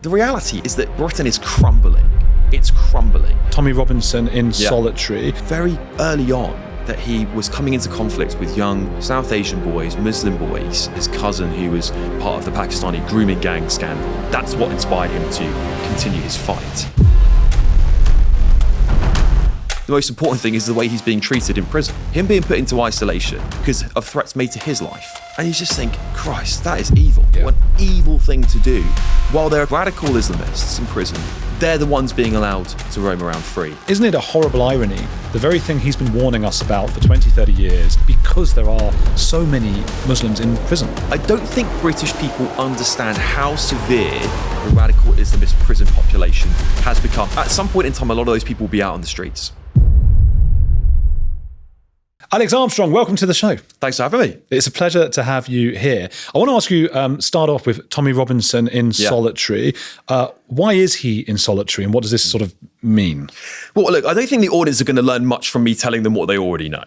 The reality is that Britain is crumbling. It's crumbling. Tommy Robinson in solitary. Very early on, that he was coming into conflict with young South Asian boys, Muslim boys, his cousin who was part of the Pakistani grooming gang scandal. That's what inspired him to continue his fight. The most important thing is the way he's being treated in prison. Him being put into isolation because of threats made to his life. And you just think, Christ, that is evil. Yeah. What an evil thing to do. While there are radical Islamists in prison, they're the ones being allowed to roam around free. Isn't it a horrible irony? The very thing he's been warning us about for 20, 30 years, because there are so many Muslims in prison. I don't think British people understand how severe the radical Islamist prison population has become. At some point in time, a lot of those people will be out on the streets. Alex Armstrong, welcome to the show. Thanks for having me. It's a pleasure to have you here. I want to ask you, start off with Tommy Robinson in solitary. Why is he in solitary and what does this sort of mean? Well, look, I don't think the audience are going to learn much from me telling them what they already know.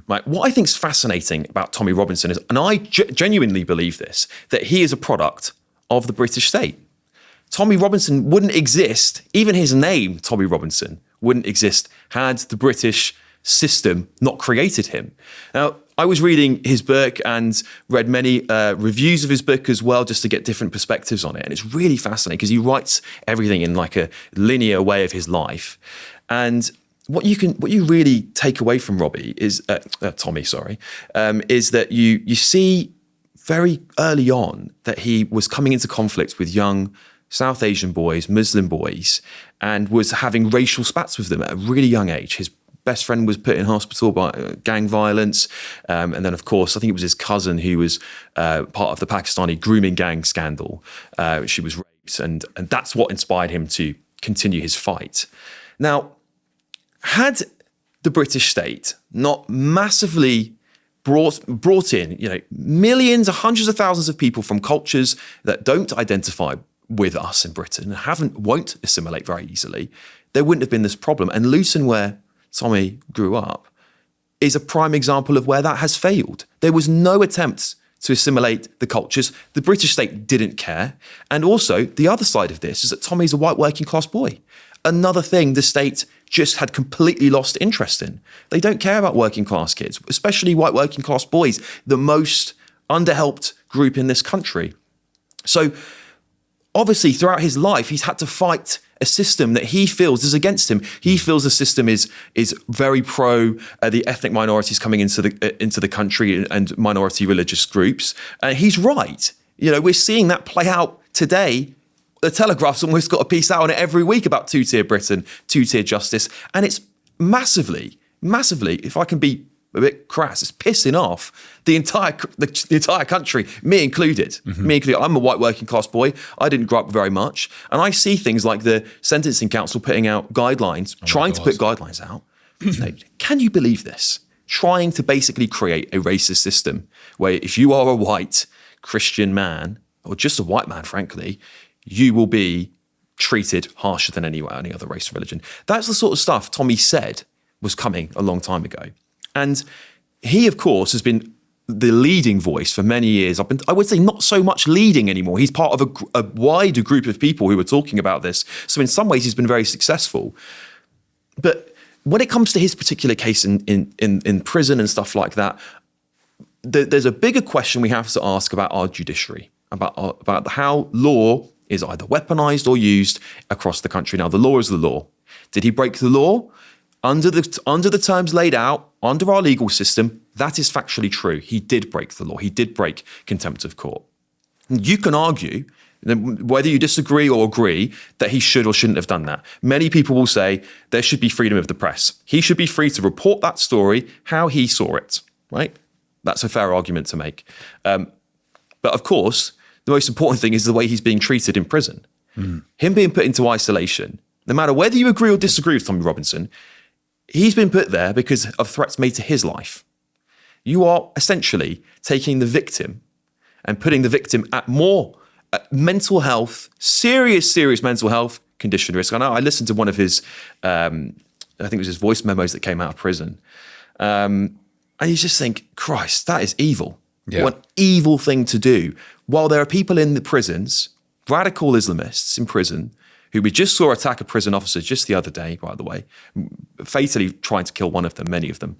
Right? What I think is fascinating about Tommy Robinson is, and I genuinely believe this, that he is a product of the British state. Tommy Robinson wouldn't exist, even his name, Tommy Robinson, wouldn't exist had the British system not created him. Now, I was reading his book and read many reviews of his book as well, just to get different perspectives on it. And it's really fascinating because he writes everything in like a linear way of his life. And what you really take away from Tommy, is that you see very early on that he was coming into conflict with young South Asian boys, Muslim boys, and was having racial spats with them at a really young age. His best friend was put in hospital by gang violence. And then, of course, I think it was his cousin who was part of the Pakistani grooming gang scandal. She was raped, and that's what inspired him to continue his fight. Now, had the British state not massively brought in, millions, hundreds of thousands of people from cultures that don't identify with us in Britain and won't assimilate very easily, there wouldn't have been this problem. And Luton, where Tommy grew up, is a prime example of where that has failed. There was no attempt to assimilate the cultures. The British state didn't care. And also, the other side of this is that Tommy's a white working class boy. Another thing the state just had completely lost interest in. They don't care about working class kids, especially white working class boys, the most underhelped group in this country. So obviously, throughout his life, he's had to fight a system that he feels is against him. He feels the system is very pro the ethnic minorities coming into the country and minority religious groups. And he's right. We're seeing that play out today. The Telegraph's almost got a piece out on it every week about two-tier Britain, two-tier justice. And it's massively, if I can be a bit crass, it's pissing off the entire country, me included. Me included. I'm a white working class boy. I didn't grow up very much. And I see things like the Sentencing Council putting out guidelines, trying to put guidelines out. Can you believe this? Trying to basically create a racist system where if you are a white Christian man, or just a white man, frankly, you will be treated harsher than any other race or religion. That's the sort of stuff Tommy said was coming a long time ago. And he, of course, has been the leading voice for many years. I would say not so much leading anymore. He's part of a wider group of people who are talking about this. So in some ways, he's been very successful. But when it comes to his particular case in prison and stuff like that, there's a bigger question we have to ask about our judiciary, about how law is either weaponized or used across the country. Now, the law is the law. Did he break the law? Under the terms laid out, under our legal system, that is factually true. He did break the law. He did break contempt of court. You can argue, whether you disagree or agree, that he should or shouldn't have done that. Many people will say there should be freedom of the press. He should be free to report that story how he saw it, right? That's a fair argument to make. But of course, the most important thing is the way he's being treated in prison. Him being put into isolation, no matter whether you agree or disagree with Tommy Robinson, he's been put there because of threats made to his life. You are essentially taking the victim and putting the victim at more mental health, serious mental health condition risk. I know I listened to one of his, I think it was his voice memos that came out of prison. And you just think, Christ, that is evil. Yeah. What an evil thing to do. While there are people in the prisons radical Islamists in prison who we just saw attack a prison officer just the other day, by the way, fatally trying to kill one of them, many of them.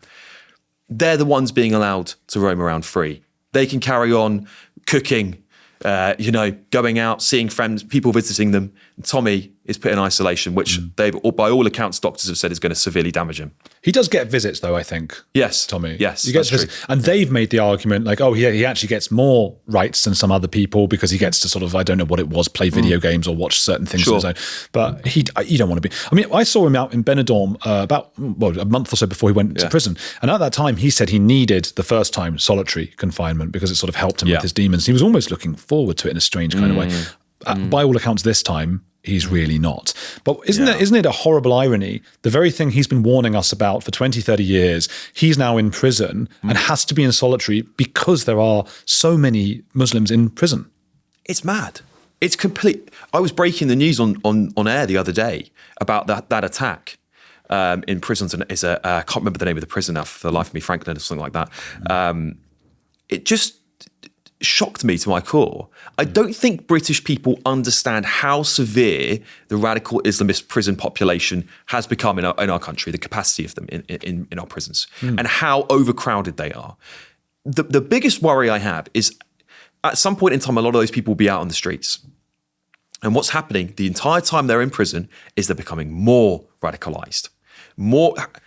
They're the ones being allowed to roam around free. They can carry on cooking, going out, seeing friends, people visiting them. Tommy is put in isolation, which by all accounts, doctors have said is going to severely damage him. He does get visits, though, I think. Yes. Tommy. Yes, he gets visits. And they've made the argument like, he actually gets more rights than some other people because he gets to sort of, I don't know what it was, play video games or watch certain things on his own. But you don't want to be. I mean, I saw him out in Benidorm about a month or so before he went to prison. And at that time, he said he needed the first time solitary confinement because it sort of helped him with his demons. He was almost looking forward to it in a strange kind of way. By all accounts, this time, he's really not. But isn't it a horrible irony? The very thing he's been warning us about for 20, 30 years, he's now in prison and has to be in solitary because there are so many Muslims in prison. It's mad. It's complete. I was breaking the news on air the other day about that attack in prisons. And I can't remember the name of the prison now for the life of me, Franklin or something like that. It just shocked me to my core. I don't think British people understand how severe the radical Islamist prison population has become in our country, the capacity of them in our prisons, and how overcrowded they are. The biggest worry I have is at some point in time, a lot of those people will be out on the streets. And what's happening the entire time they're in prison is they're becoming more radicalized.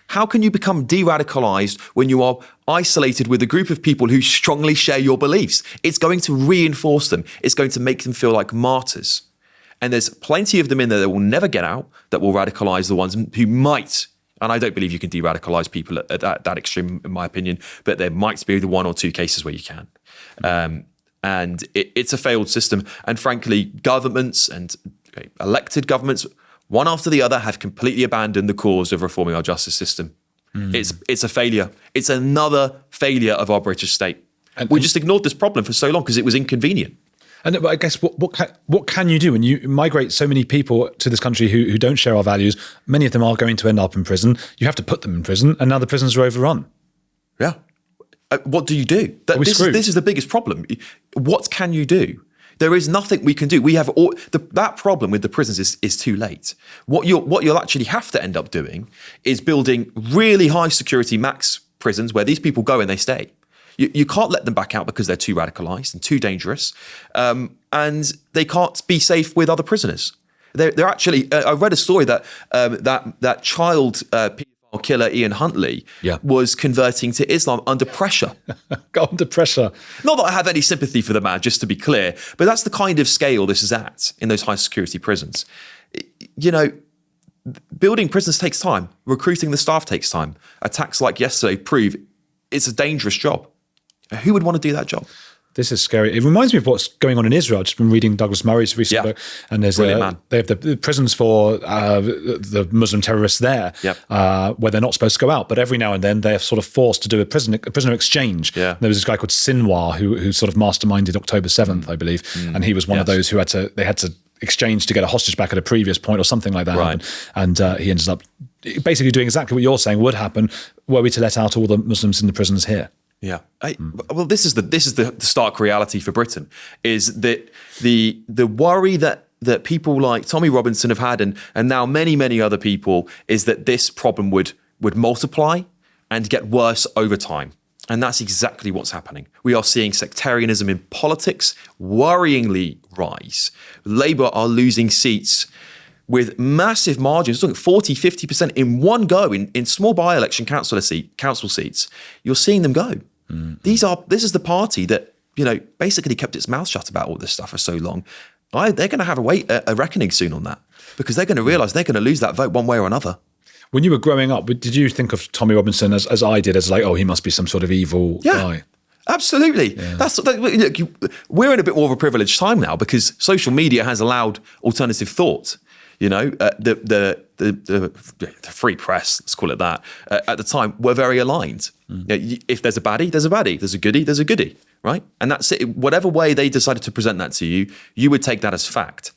How can you become de-radicalized when you are isolated with a group of people who strongly share your beliefs? It's going to reinforce them. It's going to make them feel like martyrs. And there's plenty of them in there that will never get out, that will radicalize the ones who might. And I don't believe you can de-radicalize people at that extreme, in my opinion, but there might be the one or two cases where you can. And it's a failed system. And frankly, governments and elected governments, one after the other, have completely abandoned the cause of reforming our justice system. It's a failure. It's another failure of our British state. And we just ignored this problem for so long because it was inconvenient. And I guess what can you do when you migrate so many people to this country who don't share our values? Many of them are going to end up in prison. You have to put them in prison, and now the prisons are overrun. Yeah. What do you do? This is the biggest problem. What can you do? There is nothing we can do. We have that problem with the prisons is too late. What you'll actually have to end up doing is building really high security max prisons where these people go and they stay. You can't let them back out because they're too radicalized and too dangerous, and they can't be safe with other prisoners. They're actually. I read a story that that child paedophile killer Ian Huntley was converting to Islam under pressure. Got under pressure. Not that I have any sympathy for the man, just to be clear, but that's the kind of scale this is at in those high security prisons. You know, building prisons takes time. Recruiting the staff takes time. Attacks like yesterday prove it's a dangerous job. Who would want to do that job? This is scary. It reminds me of what's going on in Israel. I've just been reading Douglas Murray's recent book, and there's they have the prisons for the Muslim terrorists there, where they're not supposed to go out, but every now and then they're sort of forced to do a prisoner exchange. There was this guy called Sinwar who sort of masterminded October 7th, I believe, and he was one of those who had to exchange to get a hostage back at a previous point or something like that. Right. And he ended up basically doing exactly what you're saying would happen were we to let out all the Muslims in the prisons here. Yeah. Well, this is the stark reality for Britain, is that the worry that people like Tommy Robinson have had and now many other people is that this problem would multiply and get worse over time. And that's exactly what's happening. We are seeing sectarianism in politics worryingly rise. Labour are losing seats with massive margins, looking at 40, 50% in one go in small by-election council seats. You're seeing them go. This is the party that, basically kept its mouth shut about all this stuff for so long. They're going to have a reckoning soon on that, because they're going to realise they're going to lose that vote one way or another. When you were growing up, did you think of Tommy Robinson as I did, as like, oh, he must be some sort of evil guy? Absolutely. Yeah. Look, we're in a bit more of a privileged time now because social media has allowed alternative thought. The free press, let's call it that, at the time were very aligned. If there's a baddie, there's a baddie. There's a goodie, there's a goodie, right? And that's it. Whatever way they decided to present that to you, you would take that as fact.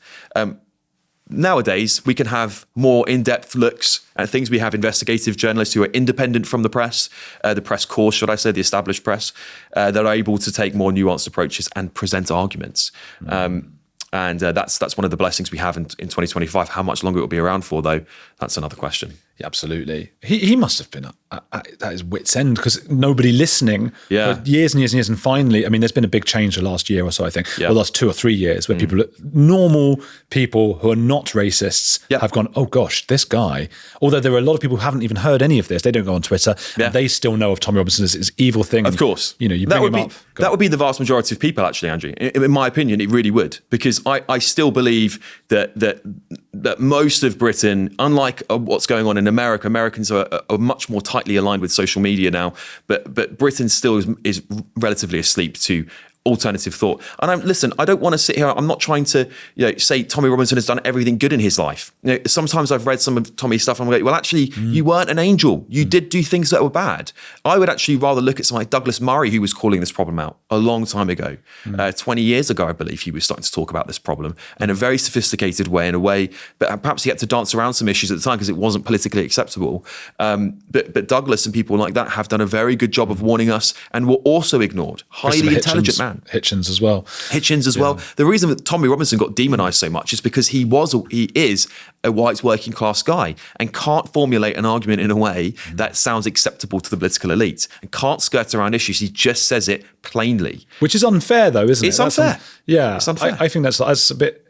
Nowadays, we can have more in-depth looks at things. We have investigative journalists who are independent from the press corps, should I say, the established press, that are able to take more nuanced approaches and present arguments. And that's one of the blessings we have in 2025. How much longer it will be around for, though, that's another question. Yeah, absolutely. He must have been at his wit's end, because nobody listening for years and years and years. And finally, I mean, there's been a big change the last year or so, I think, or the last 2 or 3 years, where normal people who are not racists have gone, oh gosh, this guy. Although there are a lot of people who haven't even heard any of this. They don't go on Twitter. And they still know of Tommy Robinson as his evil thing. Of course. You know, you bring him up. That would be the vast majority of people, actually, Andrew. In my opinion, it really would. Because I still believe that most of Britain, unlike what's going on in America, Americans are much more tightly aligned with social media now, but Britain still is relatively asleep to alternative thought. And listen, I don't want to sit here. I'm not trying to say Tommy Robinson has done everything good in his life. Sometimes I've read some of Tommy's stuff and I'm like, well, actually, you weren't an angel. You did do things that were bad. I would actually rather look at someone like Douglas Murray, who was calling this problem out a long time ago. 20 years ago, I believe, he was starting to talk about this problem in a very sophisticated way, but perhaps he had to dance around some issues at the time because it wasn't politically acceptable. But Douglas and people like that have done a very good job of warning us, and were also ignored. Highly intelligent man. Hitchens as well. The reason that Tommy Robinson got demonized so much is because he is a white working class guy and can't formulate an argument in a way that sounds acceptable to the political elite, and can't skirt around issues. He just says it plainly. Which is unfair, though, isn't it? It's unfair. It's unfair. I think that's a bit...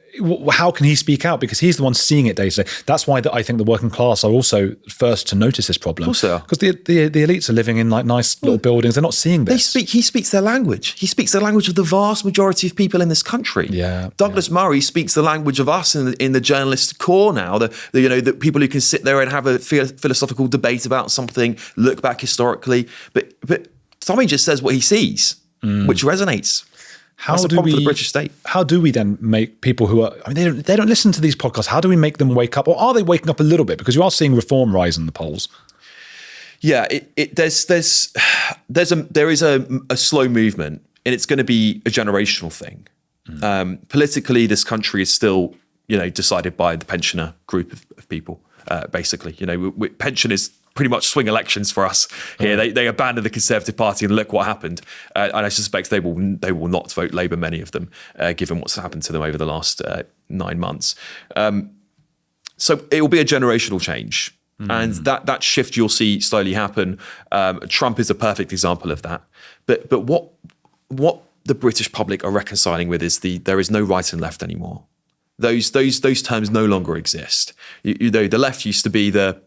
How can he speak out? Because he's the one seeing it day to day. That's why I think the working class are also first to notice this problem. Of course they are. Because the elites are living in like nice little buildings. They're not seeing this. He speaks their language. He speaks the language of the vast majority of people in this country. Douglas Murray speaks the language of us in the journalist core now. The people who can sit there and have a philosophical debate about something, look back historically. But Tommy just says what he sees, which resonates. That's the problem for the British state. How do we then make people who are, I mean, they don't listen to these podcasts. How do we make them wake up? Or are they waking up a little bit? Because you are seeing reform rise in the polls. Yeah, there is a slow movement, and it's going to be a generational thing. Politically, this country is still, decided by the pensioner group of people, basically. Pension is pretty much swing elections for us here. They abandoned the Conservative Party, and look what happened. And I suspect they will not vote Labour, many of them, given what's happened to them over the last 9 months. So it will be a generational change. And that shift you'll see slowly happen. Trump is a perfect example of that. But what the British public are reconciling with is there is no right and left anymore. Those terms no longer exist. The left used to be the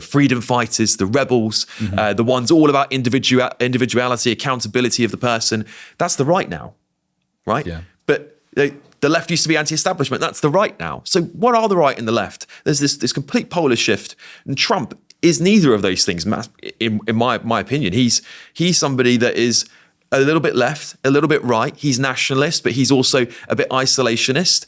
freedom fighters, the rebels, the ones all about individuality, accountability of the person. That's the right now, right? Yeah. But the left used to be anti-establishment. That's the right now. So what are the right and the left? There's this complete polar shift. And Trump is neither of those things, in my opinion. He's somebody that is a little bit left, a little bit right. He's nationalist, but he's also a bit isolationist.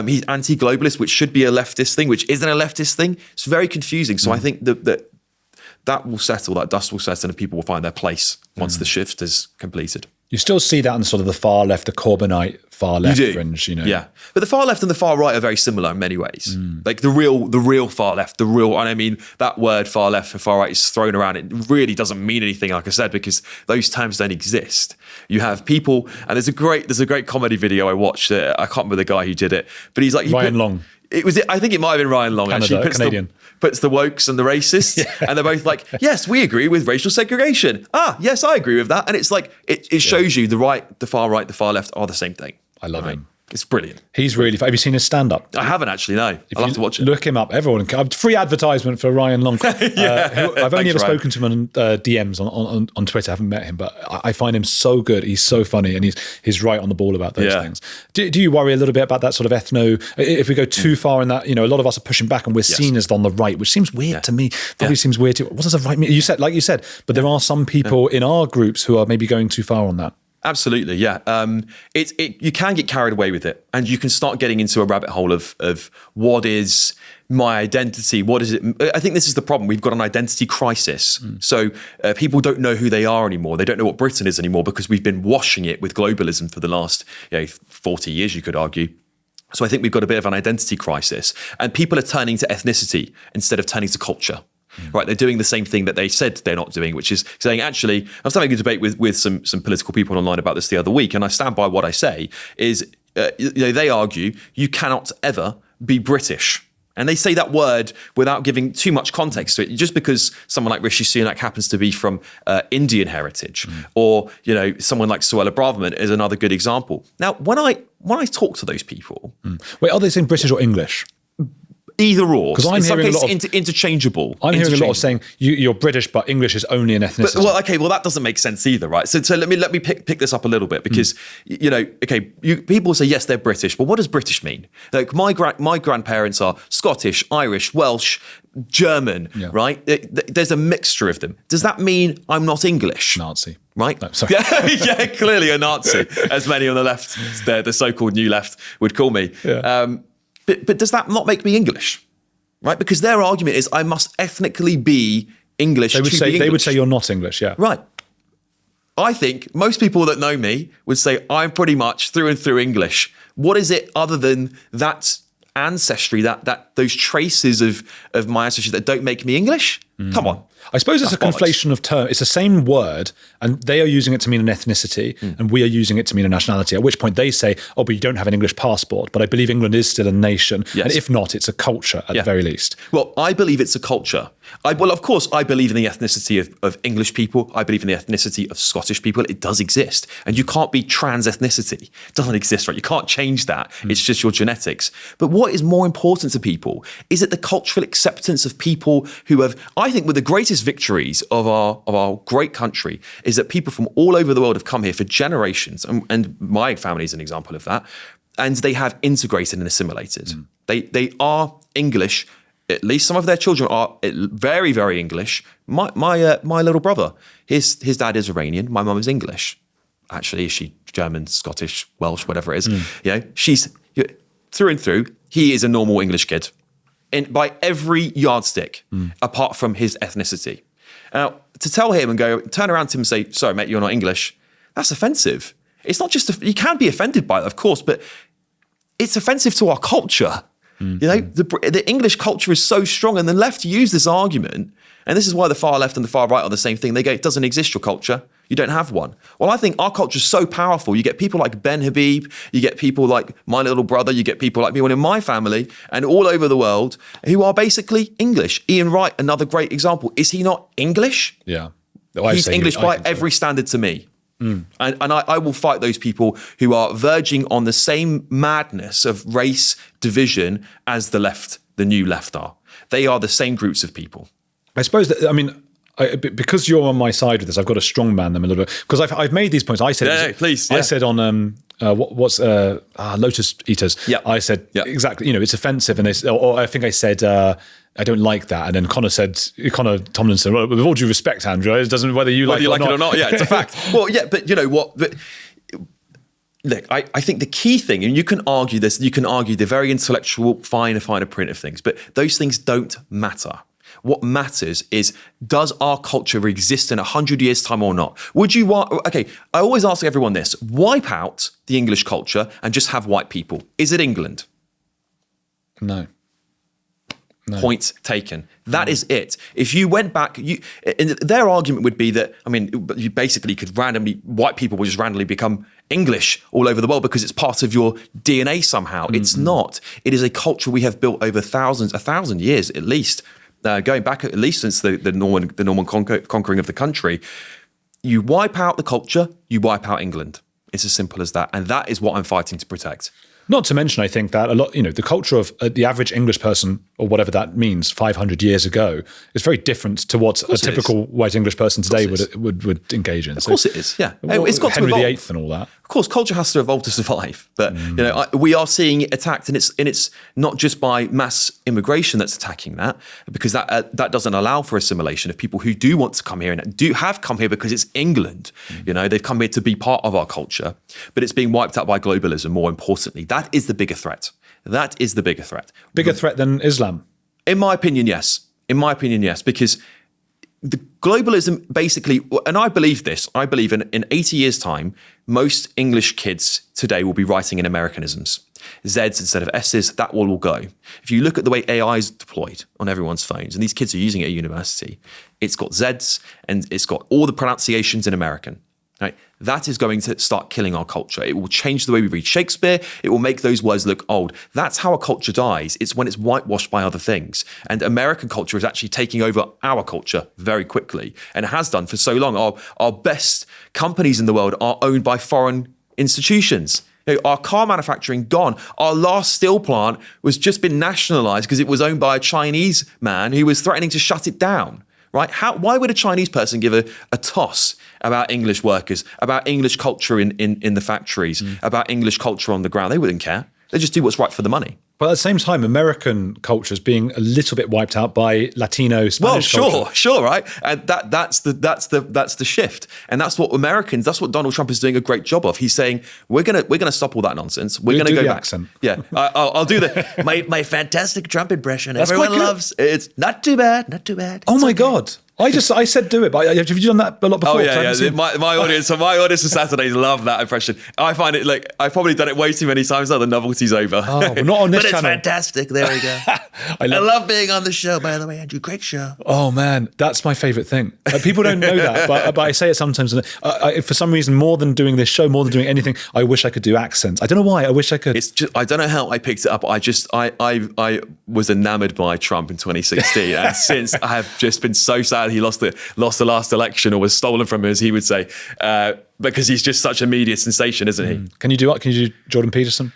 He's anti-globalist, which should be a leftist thing, which isn't a leftist thing. It's very confusing. So I think that will settle, that dust will settle, and people will find their place once the shift is completed. You still see that in sort of the far left, the Corbynite far left fringe, Yeah, but the far left and the far right are very similar in many ways. Like the real far left, and I mean that word far left and far right is thrown around. It really doesn't mean anything, like I said, because those terms don't exist. You have people, and there's a great comedy video I watched. I can't remember the guy who did it, but he's like Ryan Long. I think it might have been Ryan Long. Canada, actually Canadian. Puts the wokes and the racists, and they're both like, yes, we agree with racial segregation. Yes, I agree with that. And it's like, it shows you the right, the far right, the far left are the same thing. I love him. It's brilliant. He's really fun. Have you seen his stand-up? I haven't actually, no. I'll have to watch it. Look him up. Everyone. Free advertisement for Ryan Long. I've only ever spoken to him on DMs on Twitter. I haven't met him, but I find him so good. He's so funny, and he's right on the ball about those things. Do you worry a little bit about that sort of if we go too far in that, a lot of us are pushing back and we're seen as on the right, which seems weird to me. Probably seems weird to you. What does the right mean? You said, but there are some people in our groups who are maybe going too far on that. Absolutely, yeah. You can get carried away with it, and you can start getting into a rabbit hole of what is my identity? What is it? I think this is the problem. We've got an identity crisis. So people don't know who they are anymore. They don't know what Britain is anymore because we've been washing it with globalism for the last 40 years, you could argue. So I think we've got a bit of an identity crisis, and people are turning to ethnicity instead of turning to culture. Right, they're doing the same thing that they said they're not doing, which is saying, actually, I was having a debate with some political people online about this the other week, and I stand by what I say, is they argue you cannot ever be British. And they say that word without giving too much context to it, just because someone like Rishi Sunak happens to be from Indian heritage, or someone like Suella Braverman is another good example. Now, when I talk to those people, wait, are they saying British or English? Either or, because I'm hearing a lot of interchangeable. I'm hearing a lot of saying you're British, but English is only an ethnicity. Well, that doesn't make sense either, right? So let me pick this up a little bit, because people say yes, they're British, but what does British mean? Like my grandparents are Scottish, Irish, Welsh, German, right? There's a mixture of them. Does that mean I'm not English? Nazi. Right? No, sorry. Yeah, clearly a Nazi, as many on the left, the so-called new left, would call me. Yeah. But does that not make me English? Right? Because their argument is I must ethnically be English. They would say you're not English, yeah. Right. I think most people that know me would say I'm pretty much through and through English. What is it other than that ancestry, that those traces of my ancestry that don't make me English? Come on. I suppose it's a conflation of terms. It's the same word, and they are using it to mean an ethnicity, and we are using it to mean a nationality, at which point they say, oh, but you don't have an English passport. But I believe England is still a nation, and if not, it's a culture at the very least. Well, I believe it's a culture. Of course, I believe in the ethnicity of English people. I believe in the ethnicity of Scottish people. It does exist. And you can't be trans ethnicity. It doesn't exist, right? You can't change that. It's just your genetics. But what is more important to people is that the cultural acceptance of people who have, I think, with the greatest victories of our great country is that people from all over the world have come here for generations, and my family is an example of that, and they have integrated and assimilated. They are English. At least some of their children are very, very English. My little brother, his dad is Iranian. My mum is English. Actually, is she German, Scottish, Welsh, whatever it is? She's through and through. He is a normal English kid. By every yardstick, apart from his ethnicity. Now, to tell him and turn around to him and say, sorry, mate, you're not English, that's offensive. It's not just, you can be offended by it, of course, but it's offensive to our culture. The English culture is so strong, and the left use this argument, and this is why the far left and the far right are the same thing. They go, it doesn't exist, your culture. You don't have one. Well, I think our culture is so powerful. You get people like Ben Habib, you get people like my little brother, you get people like me, in my family and all over the world who are basically English. Ian Wright, another great example. Is he not English? Yeah. He's English by every standard to me. And I will fight those people who are verging on the same madness of race division as the left, the new left are. They are the same groups of people. I suppose that, because you're on my side with this, I've got to strongman them a little bit, because I've made these points. I said, please. I said on what's Lotus Eaters. Yeah. I said exactly. It's offensive, and or I think I said I don't like that, and then Connor Tomlin said, well, with all due respect, Andrew, it doesn't whether you like it or not. Yeah, it's a fact. Well, yeah, but you know what? But look, I think the key thing, and you can argue this, you can argue the very intellectual, finer print of things, but those things don't matter. What matters is, does our culture exist in 100 years' time or not? Would you want, I always ask everyone this, wipe out the English culture and just have white people. Is it England? No. Point taken. That is it. If you went back, and their argument would be that, you basically could white people would just randomly become English all over the world because it's part of your DNA somehow. It's not. It is a culture we have built over 1,000 years at least. Going back at least since the Norman conquering of the country, you wipe out the culture, you wipe out England. It's as simple as that, and that is what I'm fighting to protect. Not to mention, I think that a lot, the culture of the average English person, or whatever that means, 500 years ago, is very different to what a typical white English person today would engage in. Of course it is, yeah. It's got Henry to evolve. VIII and all that. Of course, culture has to evolve to survive, but we are seeing it attacked, and it's not just by mass immigration that's attacking that, because that doesn't allow for assimilation of people who do want to come here and have come here because it's England. They've come here to be part of our culture, but it's being wiped out by globalism. More importantly, that is the bigger threat. That is the bigger threat. Bigger threat than Islam? In my opinion, yes. Because the globalism basically, and I believe this, I believe in 80 years' time, most English kids today will be writing in Americanisms. Zs instead of S's, that will all go. If you look at the way AI is deployed on everyone's phones, and these kids are using it at university, it's got Zs and it's got all the pronunciations in American. Right? That is going to start killing our culture. It will change the way we read Shakespeare. It will make those words look old. That's how a culture dies. It's when it's whitewashed by other things. And American culture is actually taking over our culture very quickly, and it has done for so long. Our best companies in the world are owned by foreign institutions. Our car manufacturing gone. Our last steel plant was just been nationalized because it was owned by a Chinese man who was threatening to shut it down. Right? Why would a Chinese person give a toss about English workers, about English culture in the factories, about English culture on the ground? They wouldn't care. They just do what's right for the money. But at the same time, American culture is being a little bit wiped out by Latino, Spanish culture. Sure, right? And that's the shift. And that's what Donald Trump is doing a great job of. He's saying, we're gonna stop all that nonsense. We're gonna go back. Accent. Yeah. I'll do my fantastic Trump impression. That's everyone loves. It's not too bad. Oh my God. I said do it, but have you done that a lot before? Oh yeah. My audience for Saturdays love that impression. I find it like I've probably done it way too many times now. The novelty's over. Oh, well, not on this But it's channel. fantastic. There we go. I love being on the show, by the way, Andrew. Great show. Oh man, that's my favorite thing. People don't know that, but I say it sometimes. For some reason, more than doing this show, more than doing anything, I wish I could do accents. I don't know why. I wish I could. It's just, I don't know how I picked it up. I was enamored by Trump in 2016, and since I have just been so sad he lost the last election or was stolen from him, as he would say, because he's just such a media sensation, isn't he? Can you do what? Can you do Jordan Peterson?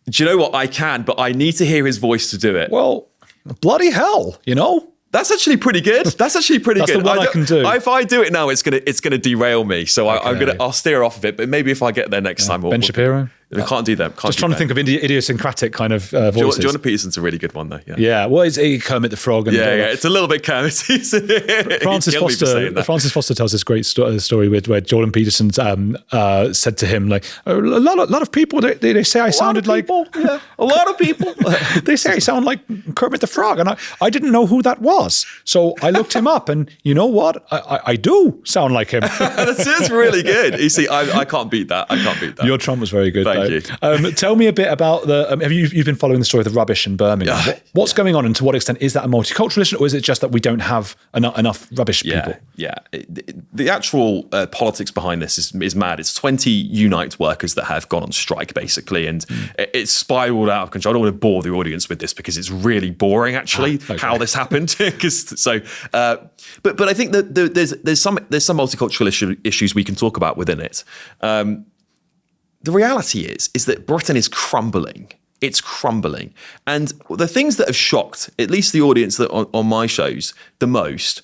Do you know what? I can, but I need to hear his voice to do it. Well, bloody hell, you know? That's actually pretty good. That's the one I can do. If I do it now, it's gonna derail me. So I'll steer off of it. But maybe if I get there next time, Ben Shapiro. We can't do that. Just trying to think of idiosyncratic kind of voices. Jordan Peterson's a really good one, though. Yeah. Well, it's Kermit the Frog. And it's a little bit Kermit. Francis Foster tells this great story where Jordan Peterson said to him, like, a lot of people they say I sounded like a lot of people. They say I sound like Kermit the Frog, and I didn't know who that was, so I looked him up, and you know what? I do sound like him. That's really good. You see, I can't beat that. Your Trump was very good. Thank you. Tell me a bit about you've been following the story of the rubbish in Birmingham. What's going on, and to what extent is that a multicultural issue, or is it just that we don't have enough rubbish people? Yeah. The actual politics behind this is mad. It's 20 Unite workers that have gone on strike, basically, and it's spiraled out of control. I don't want to bore the audience with this because it's really boring, actually, how this happened. But I think that there's some multicultural issues we can talk about within it. The reality is that Britain is crumbling. It's crumbling. And the things that have shocked, at least the audience that on my shows, the most,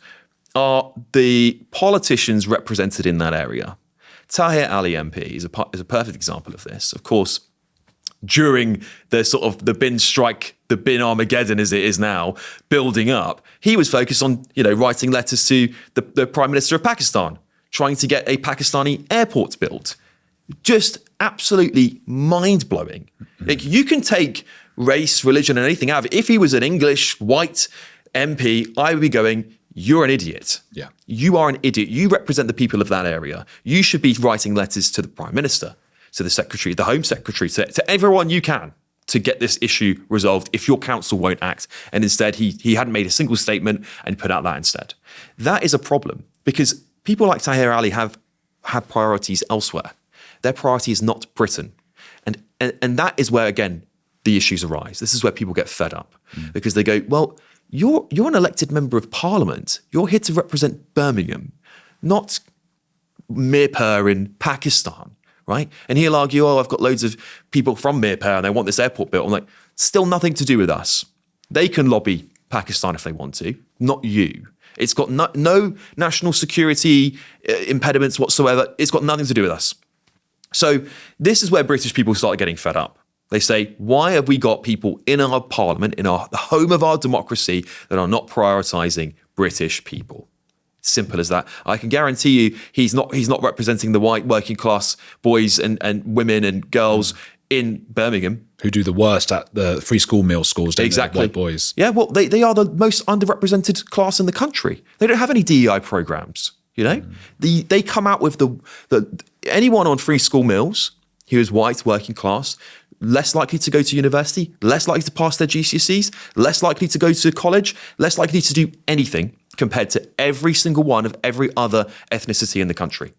are the politicians represented in that area. Tahir Ali MP is a perfect example of this. Of course, during the bin strike, the bin Armageddon as it is now, building up, he was focused on writing letters to the Prime Minister of Pakistan, trying to get a Pakistani airport built. Just absolutely mind-blowing. Like, you can take race, religion, and anything out of it. If he was an English white MP, I would be going, you're an idiot. Yeah. You are an idiot. You represent the people of that area. You should be writing letters to the Prime Minister, to the Secretary, the Home Secretary, to everyone you can to get this issue resolved if your council won't act. And instead, he hadn't made a single statement and put out that instead. That is a problem because people like Tahir Ali have priorities elsewhere. Their priority is not Britain. And that is where, again, the issues arise. This is where people get fed up because they go, well, you're an elected member of parliament. You're here to represent Birmingham, not Mirpur in Pakistan, right? And he'll argue, I've got loads of people from Mirpur and they want this airport built. I'm like, still nothing to do with us. They can lobby Pakistan if they want to, not you. It's got no national security impediments whatsoever. It's got nothing to do with us. So this is where British people start getting fed up. They say, why have we got people in our parliament, in the home of our democracy, that are not prioritising British people? Simple as that. I can guarantee you he's not representing the white working class boys and women and girls in Birmingham. Who do the worst at the free school meal schools, don't exactly. White boys. Yeah, well, they are the most underrepresented class in the country. They don't have any DEI programs. They come out with anyone on free school meals who is white, working class, less likely to go to university, less likely to pass their GCSEs, less likely to go to college, less likely to do anything compared to every single one of every other ethnicity in the country.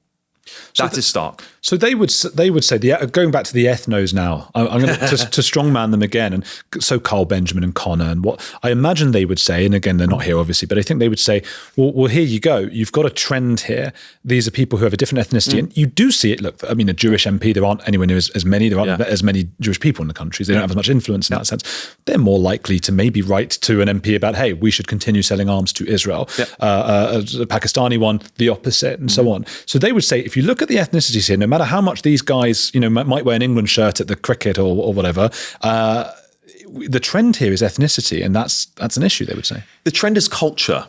That is stark. So they would say, going back to the ethnos now, I'm going to strongman them again. And so Carl Benjamin and Connor, and what I imagine they would say, and again, they're not here obviously, but I think they would say, well, here you go. You've got a trend here. These are people who have a different ethnicity. And you do see it. Look, I mean, a Jewish MP, there aren't anywhere near as many. There aren't as many Jewish people in the countries. They don't have as much influence in that sense. They're more likely to maybe write to an MP about, hey, we should continue selling arms to Israel. A Pakistani one, the opposite, and so on. So they would say, if you look at the ethnicities here, no matter how much these guys, might wear an England shirt at the cricket or whatever, the trend here is ethnicity, and that's an issue, they would say. The trend is culture,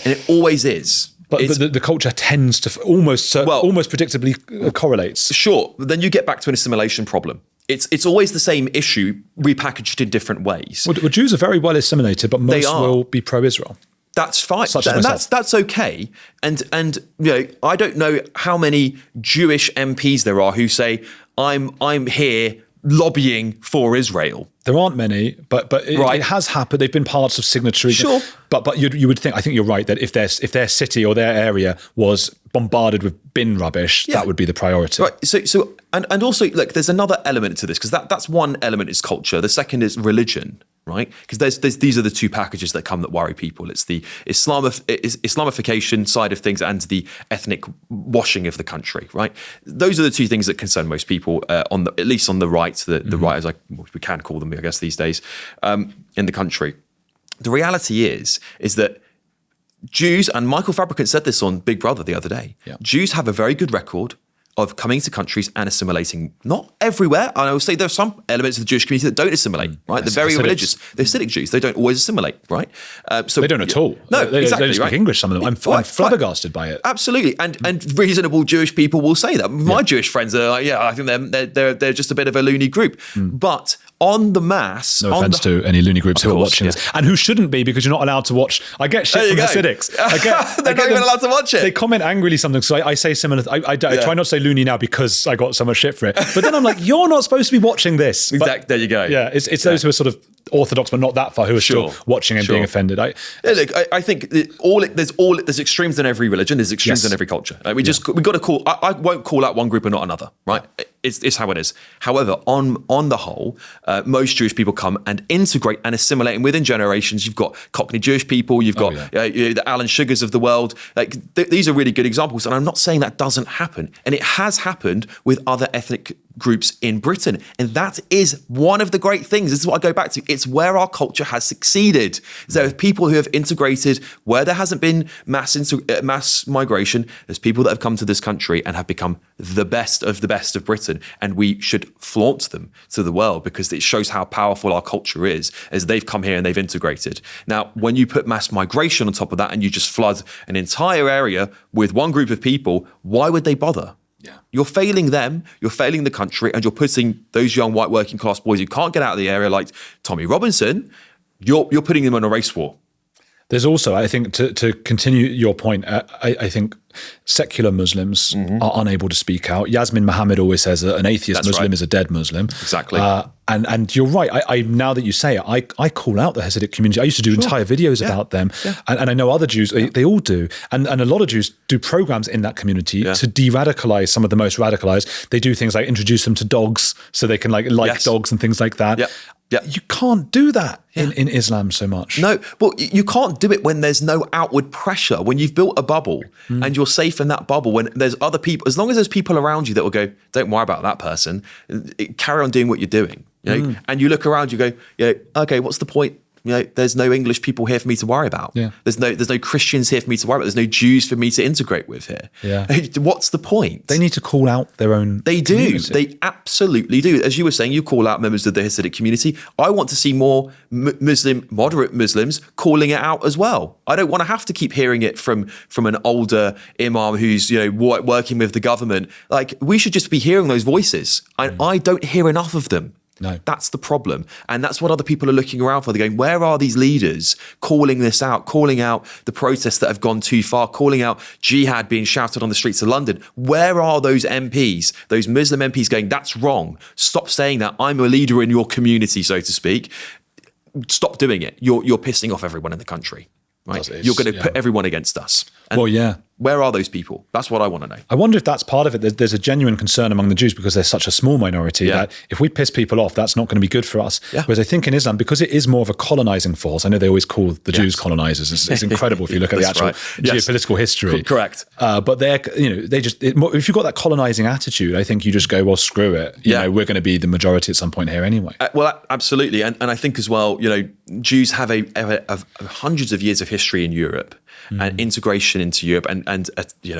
and it always is. But the culture tends to almost predictably correlates. Sure, but then you get back to an assimilation problem. It's always the same issue repackaged in different ways. Well, Jews are very well assimilated, but most will be pro-Israel. That's fine, and that's okay. And I don't know how many Jewish MPs there are who say I'm here lobbying for Israel. There aren't many, but it has happened. They've been parts of signatories. Sure, but you would think. I think you're right that if their city or their area was bombarded with bin rubbish, that would be the priority. Right. So and also look, there's another element to this, because that's one element is culture. The second is religion. Right, because these are the two packages that worry people. It's the Islamification side of things and the ethnic washing of the country. Right, those are the two things that concern most people, at least on the right, the right, as we can call them, I guess, these days, in the country. The reality is that Jews, and Michael Fabricant said this on Big Brother the other day. Yeah. Jews have a very good record of coming to countries and assimilating. Not everywhere. And I will say there are some elements of the Jewish community that don't assimilate, right? They're very religious. They're Hasidic Jews. They don't always assimilate, right? So they don't at all. No, exactly. They don't speak English, some of them. I'm flabbergasted by it. Absolutely. And reasonable Jewish people will say that. My Jewish friends are like, I think they're just a bit of a loony group. But on the mass... No offense to any loony groups who are watching this. And who shouldn't be, because you're not allowed to watch... I get shit from Hasidics. They're not even allowed to watch it. They comment angrily sometimes. So I say similar... I try not to say loony now because I got so much shit for it. But then I'm like, you're not supposed to be watching this. Exactly. There you go. Yeah, it's those who are sort of orthodox but not that far who are still watching and being offended. I think there's extremes in every religion. There's extremes in every culture. Like we got to call. I won't call out one group and not another. Right? It's how it is. However, on the whole, most Jewish people come and integrate and assimilate. And within generations, you've got Cockney Jewish people. You've got the Alan Sugars of the world. Like these are really good examples. And I'm not saying that doesn't happen. And it has happened with other ethnic groups in Britain. And that is one of the great things. This is what I go back to. It's where our culture has succeeded. So if people who have integrated where there hasn't been mass migration, there's people that have come to this country and have become the best of Britain. And we should flaunt them to the world because it shows how powerful our culture is as they've come here and they've integrated. Now, when you put mass migration on top of that and you just flood an entire area with one group of people, why would they bother? Yeah. You're failing them, you're failing the country, and you're putting those young white working class boys who can't get out of the area like Tommy Robinson, you're putting them in a race war. There's also, I think, to continue your point, I think secular Muslims are unable to speak out. Yasmin Mohammed always says that an atheist Muslim is a dead Muslim. Exactly. And you're right. I now that you say it, I call out the Hasidic community. I used to do entire videos about them. Yeah. And I know other Jews, they all do. And a lot of Jews do programs in that community to de-radicalize some of the most radicalized. They do things like introduce them to dogs so they can like dogs and things like that. Yeah. You can't do that in Islam so much. No, well, you can't do it when there's no outward pressure. When you've built a bubble and you're safe in that bubble, when there's other people, as long as there's people around you that will go, don't worry about that person, carry on doing what you're doing. You know? And you look around, you go, okay, what's the point? There's no English people here for me to worry about. Yeah. There's no Christians here for me to worry about. There's no Jews for me to integrate with here. Yeah. What's the point? They need to call out their own community. They absolutely do. As you were saying, you call out members of the Hasidic community. I want to see more moderate Muslims calling it out as well. I don't want to have to keep hearing it from an older imam who's working with the government. Like, we should just be hearing those voices. I don't hear enough of them. No. That's the problem. And that's what other people are looking around for. They're going, where are these leaders calling this out, calling out the protests that have gone too far, calling out jihad being shouted on the streets of London? Where are those MPs, those Muslim MPs going, that's wrong. Stop saying that. I'm a leader in your community, so to speak. Stop doing it. You're pissing off everyone in the country. Right? You're going to put everyone against us. And Where are those people? That's what I want to know. I wonder if that's part of it. There's a genuine concern among the Jews because they're such a small minority that if we piss people off, that's not going to be good for us. Yeah. Whereas I think in Islam, because it is more of a colonizing force, I know they always call the Jews colonizers. It's incredible if you look at the actual geopolitical history. Correct. But they're, if you've got that colonizing attitude, I think you just go, well, screw it. You know, we're going to be the majority at some point here anyway. Well, absolutely. And I think as well, Jews have hundreds of years of history in Europe. And integration into Europe and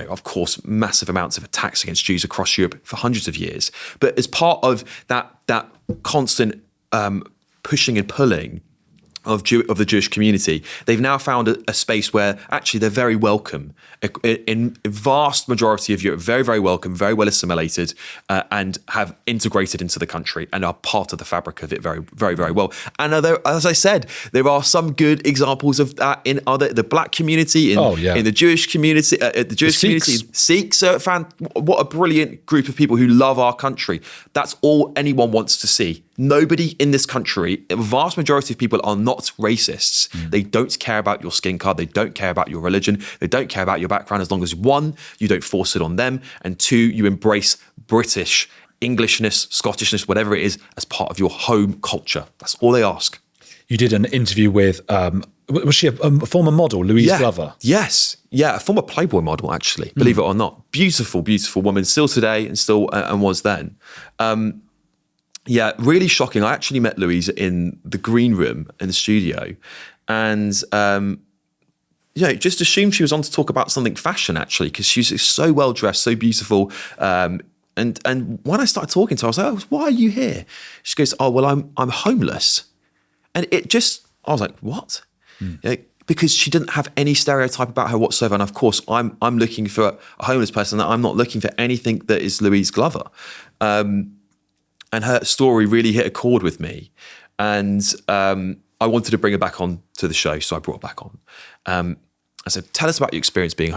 of course, massive amounts of attacks against Jews across Europe for hundreds of years. But as part of that constant pushing and pulling of the Jewish community, they've now found a space where actually they're very welcome. In a vast majority of Europe, very, very welcome, very well assimilated, and have integrated into the country and are part of the fabric of it very, very, very well. And as I said, there are some good examples of that in the black community, in the Jewish community, Sikhs. What a brilliant group of people who love our country. That's all anyone wants to see. Nobody in this country, a vast majority of people are not racists. They don't care about your skin color. They don't care about your religion. They don't care about your background as long as, one, you don't force it on them, and two, you embrace British, Englishness, Scottishness, whatever it is, as part of your home culture. That's all they ask. You did an interview with, was she a former model, Louise Glover? Yes. Yeah, a former Playboy model, actually, believe it or not. Beautiful, beautiful woman, still today and still and was then. Yeah, really shocking. I actually met Louise in the green room in the studio, and just assumed she was on to talk about something fashion, actually, because she's so well dressed, so beautiful. And when I started talking to her, I was like, "Oh, why are you here?" She goes, "Oh, well, I'm homeless," and I was like, "What?" Because she didn't have any stereotype about her whatsoever. And of course, I'm looking for a homeless person. I'm not looking for anything that is Louise Glover. And her story really hit a chord with me. And I wanted to bring her back on to the show, so I brought her back on. I said, tell us about your experience being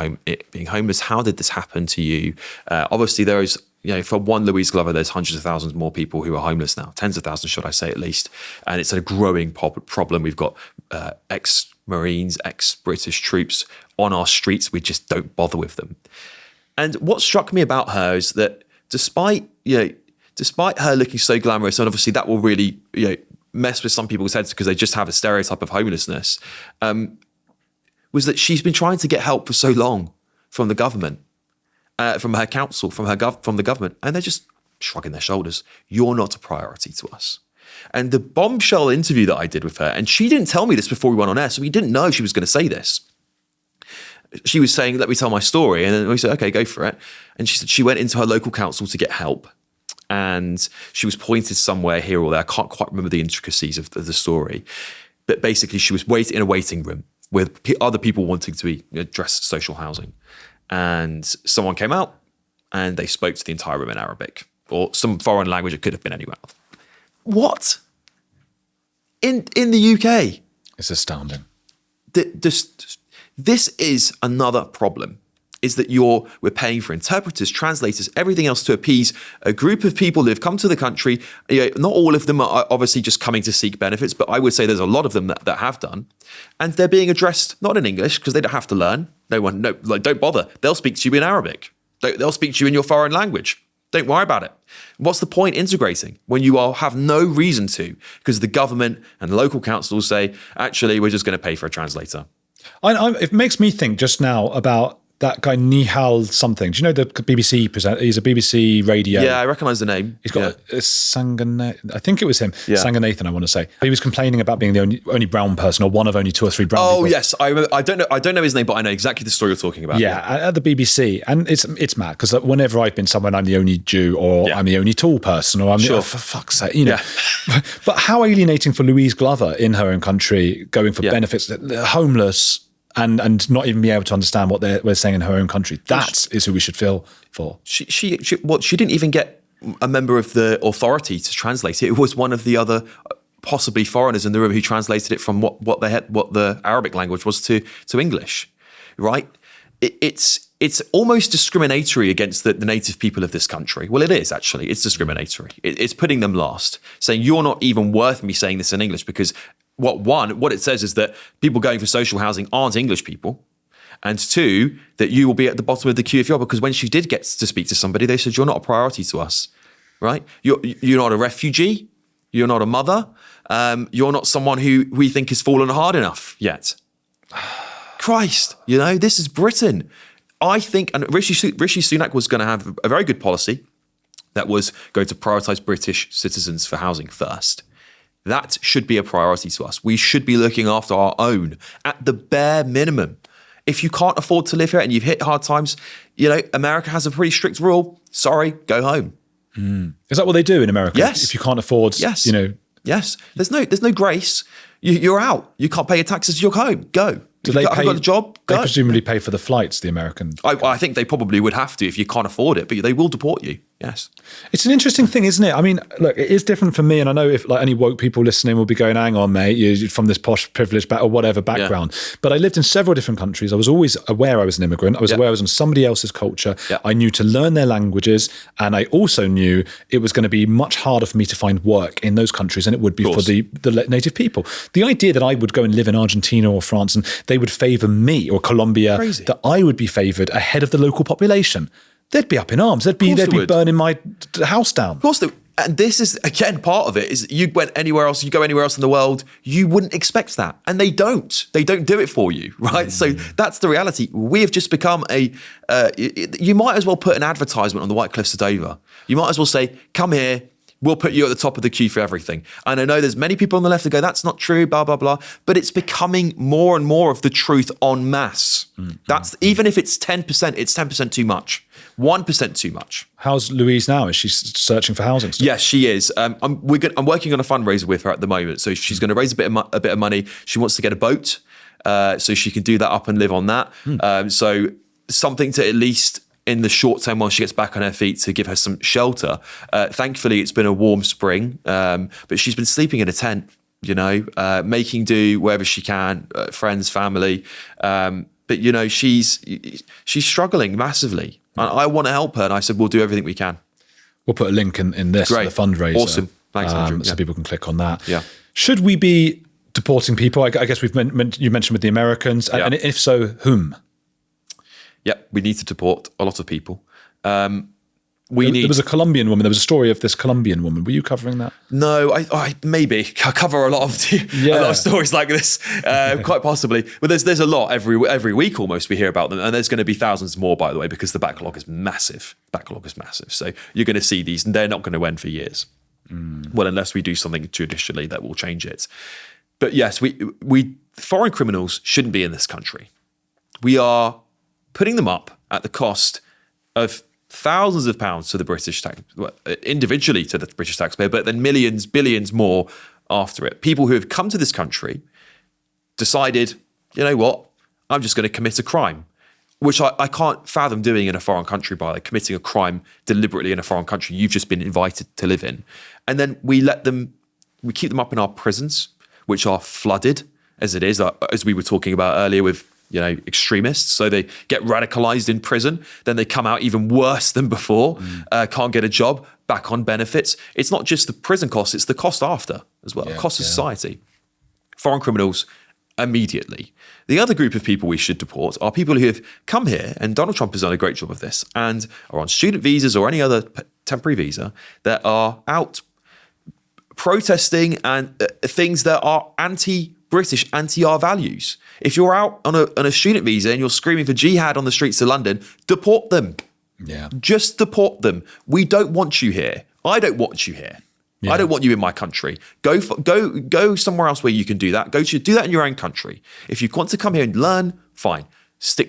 homeless. How did this happen to you? Obviously, there is, for one Louise Glover, there's hundreds of thousands more people who are homeless now, tens of thousands, should I say, at least. And it's a growing problem. We've got ex-Marines, ex-British troops on our streets. We just don't bother with them. And what struck me about her is that despite her looking so glamorous, and obviously that will really mess with some people's heads because they just have a stereotype of homelessness, was that she's been trying to get help for so long from the government, from her council, from the government, and they're just shrugging their shoulders. You're not a priority to us. And the bombshell interview that I did with her, and she didn't tell me this before we went on air, so we didn't know she was going to say this. She was saying, let me tell my story. And then we said, okay, go for it. And she said she went into her local council to get help. And she was pointed somewhere here or there. I can't quite remember the intricacies of the story. But basically, she was in a waiting room with other people wanting to be addressed social housing. And someone came out and they spoke to the entire room in Arabic or some foreign language. It could have been anywhere else. What? In the UK? It's astounding. This is another problem. Is that we're paying for interpreters, translators, everything else to appease a group of people who have come to the country. Not all of them are obviously just coming to seek benefits, but I would say there's a lot of them that have done. And they're being addressed not in English because they don't have to learn. Don't bother. They'll speak to you in Arabic. They'll speak to you in your foreign language. Don't worry about it. What's the point integrating when you have no reason to? Because the government and local councils say, actually, we're just going to pay for a translator. It makes me think just now about that guy Nihal something. Do you know the BBC presenter? He's a BBC radio. Yeah, I recognise the name. He's got Sanganathan. I think it was him. Yeah. Sanganathan, I want to say. He was complaining about being the only brown person or one of only 2 or 3 brown people. Oh yes, I remember. I don't know his name, but I know exactly the story you're talking about. Yeah, at the BBC, and it's mad because whenever I've been somewhere, I'm the only Jew or I'm the only tall person or I'm for fuck's sake, Yeah. But how alienating for Louise Glover in her own country, going for benefits, they're homeless. And not even be able to understand what we're saying in her own country. That is who we should feel for. She didn't even get a member of the authority to translate it. It was one of the other possibly foreigners in the room who translated it from what the Arabic language was to English, right? It's almost discriminatory against the native people of this country. Well, it is actually. It's discriminatory. It's putting them last, saying you're not even worth me saying this in English because what it says is that people going for social housing aren't English people. And 2, that you will be at the bottom of the queue if you're, because when she did get to speak to somebody, they said, you're not a priority to us, right? You're not a refugee. You're not a mother. You're not someone who we think has fallen hard enough yet. Christ, this is Britain. I think, and Rishi Sunak was going to have a very good policy that was going to prioritise British citizens for housing first. That should be a priority to us. We should be looking after our own at the bare minimum. If you can't afford to live here and you've hit hard times, America has a pretty strict rule. Sorry, go home. Is that what they do in America? Yes. If you can't afford, yes. Yes. There's no grace. You're out. You can't pay your taxes. You're home. Go. Do they haven't got a job? Go. They presumably pay for the flights, the American. I think they probably would have to if you can't afford it, but they will deport you. Yes. It's an interesting thing, isn't it? I mean, look, it is different for me, and I know if any woke people listening will be going, hang on, mate, you're from this posh, privileged or whatever background. Yeah. But I lived in several different countries. I was always aware I was an immigrant. I was aware I was on somebody else's culture. Yeah. I knew to learn their languages, and I also knew it was going to be much harder for me to find work in those countries than it would be for the native people. The idea that I would go and live in Argentina or France and they would favour me, or Colombia, crazy. That I would be favoured ahead of the local population. They'd be up in arms. They'd be burning my house down. Of course they would. And this is, again, part of it is you go anywhere else in the world, you wouldn't expect that. And they don't. They don't do it for you, right? So that's the reality. We have just become you might as well put an advertisement on the White Cliffs of Dover. You might as well say, come here, we'll put you at the top of the queue for everything. And I know there's many people on the left that go, that's not true, blah, blah, blah. But it's becoming more and more of the truth en masse. That's even if it's 10%, it's 10% too much. 1% too much. How's Louise now? Is she searching for housing still? Yes, she is. I'm working on a fundraiser with her at the moment. So she's going to raise a bit of money. She wants to get a boat, so she can do that up and live on that. So something to at least in the short term while she gets back on her feet to give her some shelter. Thankfully, it's been a warm spring, but she's been sleeping in a tent, making do wherever she can, friends, family. But, she's struggling massively. I want to help her. And I said, we'll do everything we can. We'll put a link in this, Great. The fundraiser. Awesome. Thanks, Andrew. So people can click on that. Yeah. Should we be deporting people? I guess you mentioned with the Americans. Yeah. And if so, whom? Yep, we need to deport a lot of people. There was a Colombian woman. There was a story of this Colombian woman. Were you covering that? No, I maybe cover a lot of stories like this, quite possibly. But there's a lot every week almost we hear about them, and there's going to be thousands more, by the way, because the backlog is massive. So you're going to see these, and they're not going to end for years. Well, unless we do something traditionally that will change it. But yes, we foreign criminals shouldn't be in this country. We are putting them up at the cost of thousands of pounds to the British tax, individually to the British taxpayer, but then millions, billions more after it. People who have come to this country decided, you know what, I'm just going to commit a crime, which I can't fathom doing in a foreign country, by committing a crime deliberately in a foreign country you've just been invited to live in. And then we keep them up in our prisons, which are flooded as it is, as we were talking about earlier with extremists. So they get radicalized in prison, then they come out even worse than before, can't get a job, back on benefits. It's not just the prison cost, it's the cost after as well, cost to society. Foreign criminals immediately. The other group of people we should deport are people who have come here, and Donald Trump has done a great job of this, and are on student visas or any other temporary visa, that are out protesting and things that are anti-British, anti-our values. If you're out on a student visa and you're screaming for jihad on the streets of London, deport them. Yeah. Just deport them. We don't want you here. I don't want you here. Yeah. I don't want you in my country. Go somewhere else where you can do that. Do that in your own country. If you want to come here and learn, fine.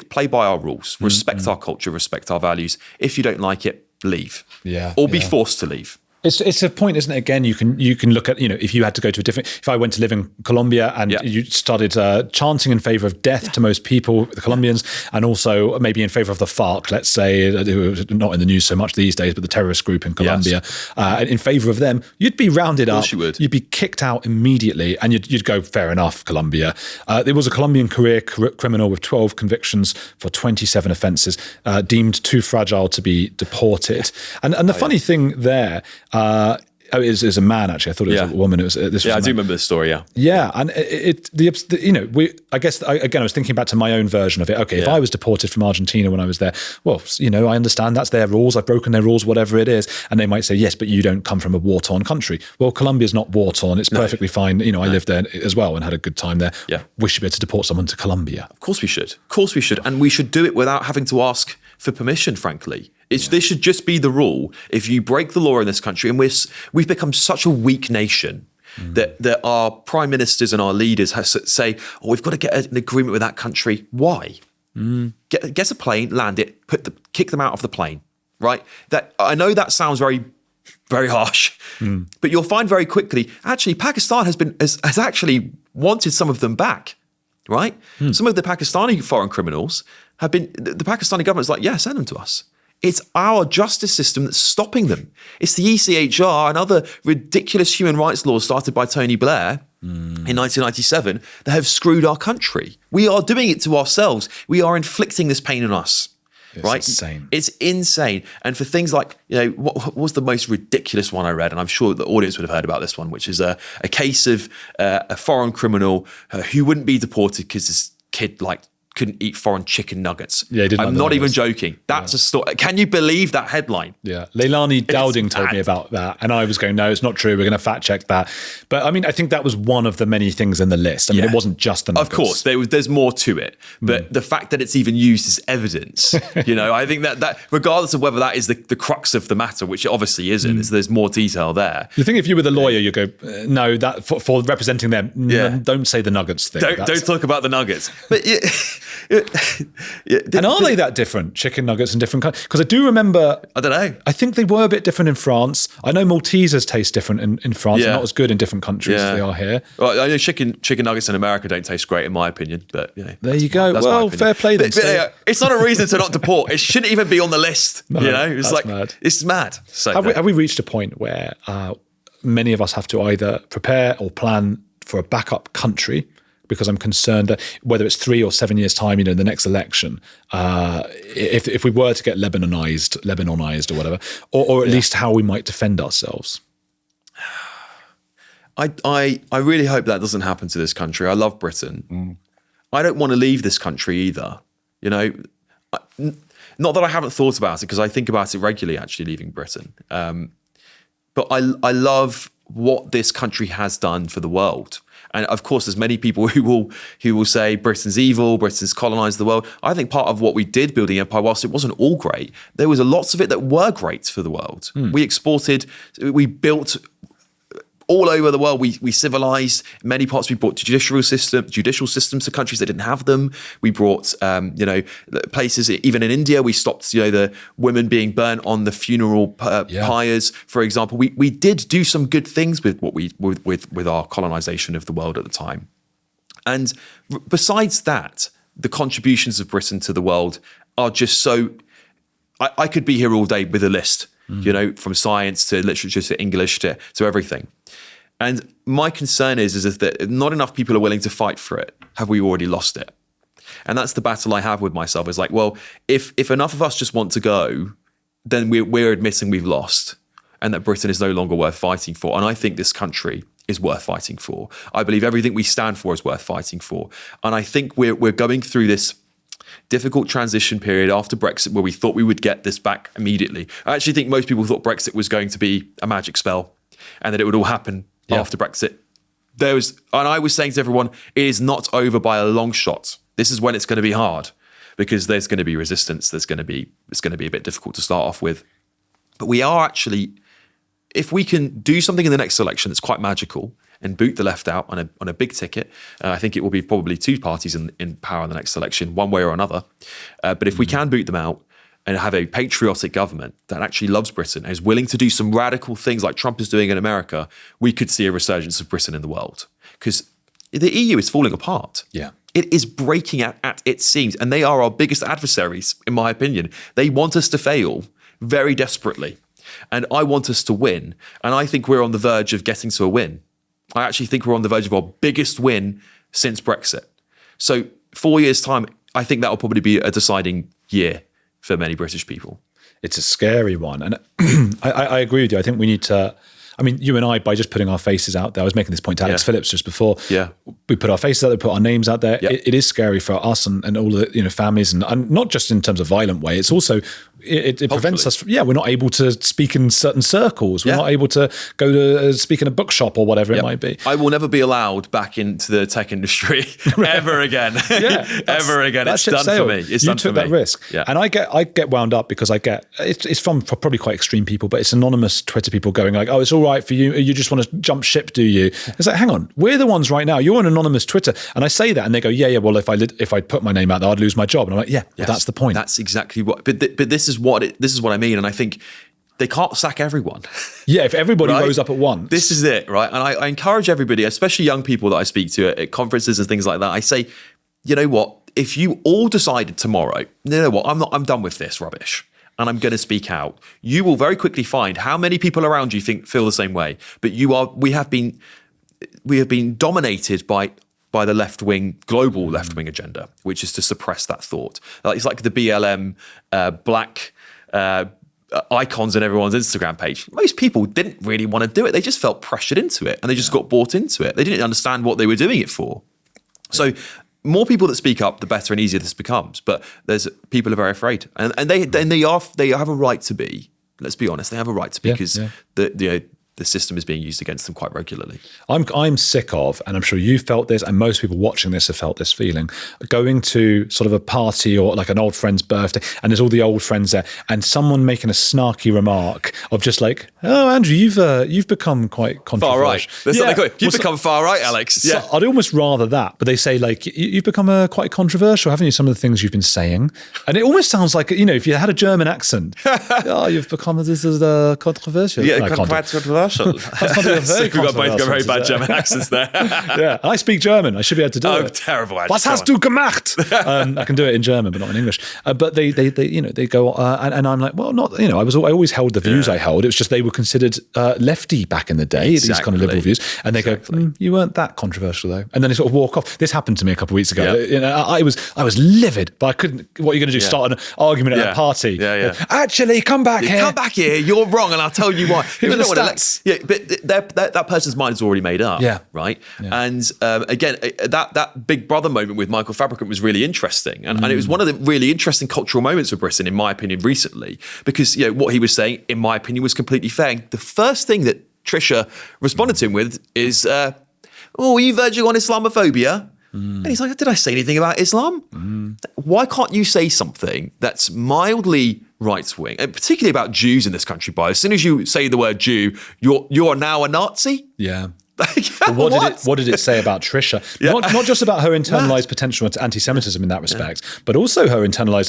Play by our rules. Respect our culture. Respect our values. If you don't like it, leave. Yeah. Or be forced to leave. It's a point, isn't it? Again, you can look at, if you had to go to if I went to live in Colombia and you started chanting in favor of death to most people, the Colombians, and also maybe in favor of the FARC, let's say, who are not in the news so much these days, but the terrorist group in Colombia, in favor of them, you'd be rounded up. You'd be kicked out immediately, and you'd go, fair enough, Colombia. There was a Colombian career criminal with 12 convictions for 27 offences, deemed too fragile to be deported. And the funny thing there, Oh, it was a man, actually. I thought it was a woman. It was this. Yeah, was I do remember the story. Yeah, yeah, and I guess again, I was thinking back to my own version of it. Okay, if I was deported from Argentina when I was there, well, I understand that's their rules. I've broken their rules, whatever it is, and they might say, yes, but you don't come from a war-torn country. Well, Colombia's not war-torn. It's perfectly fine. I lived there as well and had a good time there. Yeah, we should be able to deport someone to Colombia. Of course we should. Of course we should, and we should do it without having to ask for permission. Frankly. This should just be the rule. If you break the law in this country, and we've become such a weak nation that our prime ministers and our leaders say, we've got to get an agreement with that country. Why? Get a plane, land it, kick them out of the plane, right? That I know that sounds very, very harsh, but you'll find very quickly, actually, Pakistan has actually wanted some of them back, right? Some of the Pakistani foreign criminals have been, the Pakistani government's like, yeah, send them to us. It's our justice system that's stopping them. It's the ECHR and other ridiculous human rights laws started by Tony Blair in 1997 that have screwed our country. We are doing it to ourselves. We are inflicting this pain on us. It's right? insane. It's insane. And for things like, what was the most ridiculous one I read? And I'm sure the audience would have heard about this one, which is a case of a foreign criminal who wouldn't be deported because this kid couldn't eat foreign chicken nuggets. Yeah, he didn't. I'm not even joking. That's a story. Can you believe that headline? Yeah. Leilani Dowding told me about that. And I was going, no, it's not true. We're going to fact check that. But I mean, I think that was one of the many things in the list. I mean, it wasn't just the nuggets. Of course, there's more to it. But the fact that it's even used as evidence, I think that regardless of whether that is the crux of the matter, which it obviously isn't, there's more detail there. You think if you were the lawyer, you go, no, that for representing them, don't say the nuggets thing. Don't talk about the nuggets. But and are they that different, chicken nuggets in different countries? Because I do remember, I don't know. I think they were a bit different in France. I know Maltesers taste different in France. They're not as good in different countries as they are here. Well, I know chicken nuggets in America don't taste great, in my opinion. But there you go. Well, fair play then. But, it's not a reason to not deport. It shouldn't even be on the list. It's like mad. It's mad. So have we reached a point where many of us have to either prepare or plan for a backup country? Because I'm concerned that whether it's 3 or 7 years' time, in the next election, if we were to get Lebanonized or whatever, or at least how we might defend ourselves. I really hope that doesn't happen to this country. I love Britain. I don't want to leave this country either. Not that I haven't thought about it, because I think about it regularly, actually, leaving Britain. But I love what this country has done for the world. And of course, there's many people who will say Britain's evil, Britain's colonized the world. I think part of what we did building empire, whilst it wasn't all great, there was lots of it that were great for the world. We exported, we built all over the world. We civilized many parts. We brought judicial systems to countries that didn't have them. We brought, places, even in India, we stopped, the women being burnt on the funeral pyres, for example. We did do some good things with what with our colonization of the world at the time. And besides that, the contributions of Britain to the world are just so, I could be here all day with a list, from science to literature to English to everything. And my concern is that not enough people are willing to fight for it. Have we already lost it? And that's the battle I have with myself. Is like, well, if enough of us just want to go, then we're admitting we've lost, and that Britain is no longer worth fighting for. And I think this country is worth fighting for. I believe everything we stand for is worth fighting for. And I think we're going through this difficult transition period after Brexit where we thought we would get this back immediately. I actually think most people thought Brexit was going to be a magic spell and that it would all happen after Brexit. And I was saying to everyone, it is not over by a long shot. This is when it's going to be hard because there's going to be resistance. It's going to be a bit difficult to start off with. But we are actually, if we can do something in the next election that's quite magical and boot the left out on a big ticket, I think it will be probably two parties in power in the next election, one way or another. But if we can boot them out and have a patriotic government that actually loves Britain and is willing to do some radical things like Trump is doing in America, we could see a resurgence of Britain in the world. Because the EU is falling apart. Yeah. It is breaking at its seams, and they are our biggest adversaries, in my opinion. They want us to fail very desperately, and I want us to win. And I think we're on the verge of getting to a win. I actually think we're on the verge of our biggest win since Brexit. So 4 years' time, I think that will probably be a deciding year for many British people. It's a scary one. And I agree with you. I think we need to, I mean, you and I, by just putting our faces out there, I was making this point to Alex Phillips just before. Yeah. We put our faces out there, put our names out there. Yeah. It is scary for us and all the families, and not just in terms of violent way. It's also it prevents us. We're not able to speak in certain circles. We're not able to go to speak in a bookshop or whatever it might be. I will never be allowed back into the tech industry ever again. Ever again. It's done for me. It's done for me. You took that risk, and I get wound up because I get it's from probably quite extreme people, but it's anonymous Twitter people going like, "Oh, it's all right for you. You just want to jump ship, do you?" It's like, hang on, we're the ones right now. You're an anonymous Twitter, and I say that, and they go, "Yeah. Well, if I put my name out there, I'd lose my job." And I'm like, well, that's the point. That's exactly what. But this is what I mean, and I think they can't sack everyone. Yeah, if everybody rose up at once. This is it, right? And I encourage everybody, especially young people that I speak to at conferences and things like that. I say, you know what? If you all decided tomorrow, you know what? I'm done with this rubbish, and I'm going to speak out. You will very quickly find how many people around you feel the same way. But we have been dominated by the left-wing, global left-wing agenda, which is to suppress that thought. It's like the BLM black icons on everyone's Instagram page. Most people didn't really want to do it. They just felt pressured into it, and they just got bought into it. They didn't understand what they were doing it for. So more people that speak up, the better and easier this becomes. But people are very afraid, and they have a right to be. Let's be honest, they have a right to be because the system is being used against them quite regularly. I'm sick of, and I'm sure you felt this, and most people watching this have felt this feeling, going to sort of a party or like an old friend's birthday, and there's all the old friends there, and someone making a snarky remark of just like, "Oh, Andrew, you've become quite controversial." Far right. That's what they call it. You've become far right, Alex. Yeah. So I'd almost rather that, but they say like, "You've become quite controversial, haven't you? Some of the things you've been saying," and it almost sounds like if you had a German accent, "Oh, you've become this is the controversial." Yeah, quite controversial. So we've got both got very bad German accents there. Yeah, I speak German. I should be able to do it. Oh, terrible. Was hast du gemacht? I can do it in German, but not in English. But they go, and I'm like, well, not. I always held the views I held. It was just they were considered lefty back in the day. Exactly. These kind of liberal views, and they go, you weren't that controversial though. And then they sort of walk off. This happened to me a couple of weeks ago. Yeah. I was livid, but I couldn't. What are you going to do? Start an argument at a party? Yeah. Actually, come back here. Come back here. You're wrong, and I'll tell you why. Here are the stats. But that person's mind's already made up. Yeah. Right. Yeah. And again, that Big Brother moment with Michael Fabricant was really interesting, and it was one of the really interesting cultural moments for Britain, in my opinion, recently, because what he was saying, in my opinion, was completely fair. The first thing that Trisha responded to him with is, "Oh, are you verging on Islamophobia?" And he's like, "Did I say anything about Islam? Why can't you say something that's mildly right-wing, and particularly about Jews in this country? As soon as you say the word Jew, you're now a Nazi?" Yeah. What did it say about Trisha? Yeah. Not just about her internalized potential anti-Semitism in that respect, but also her internalized,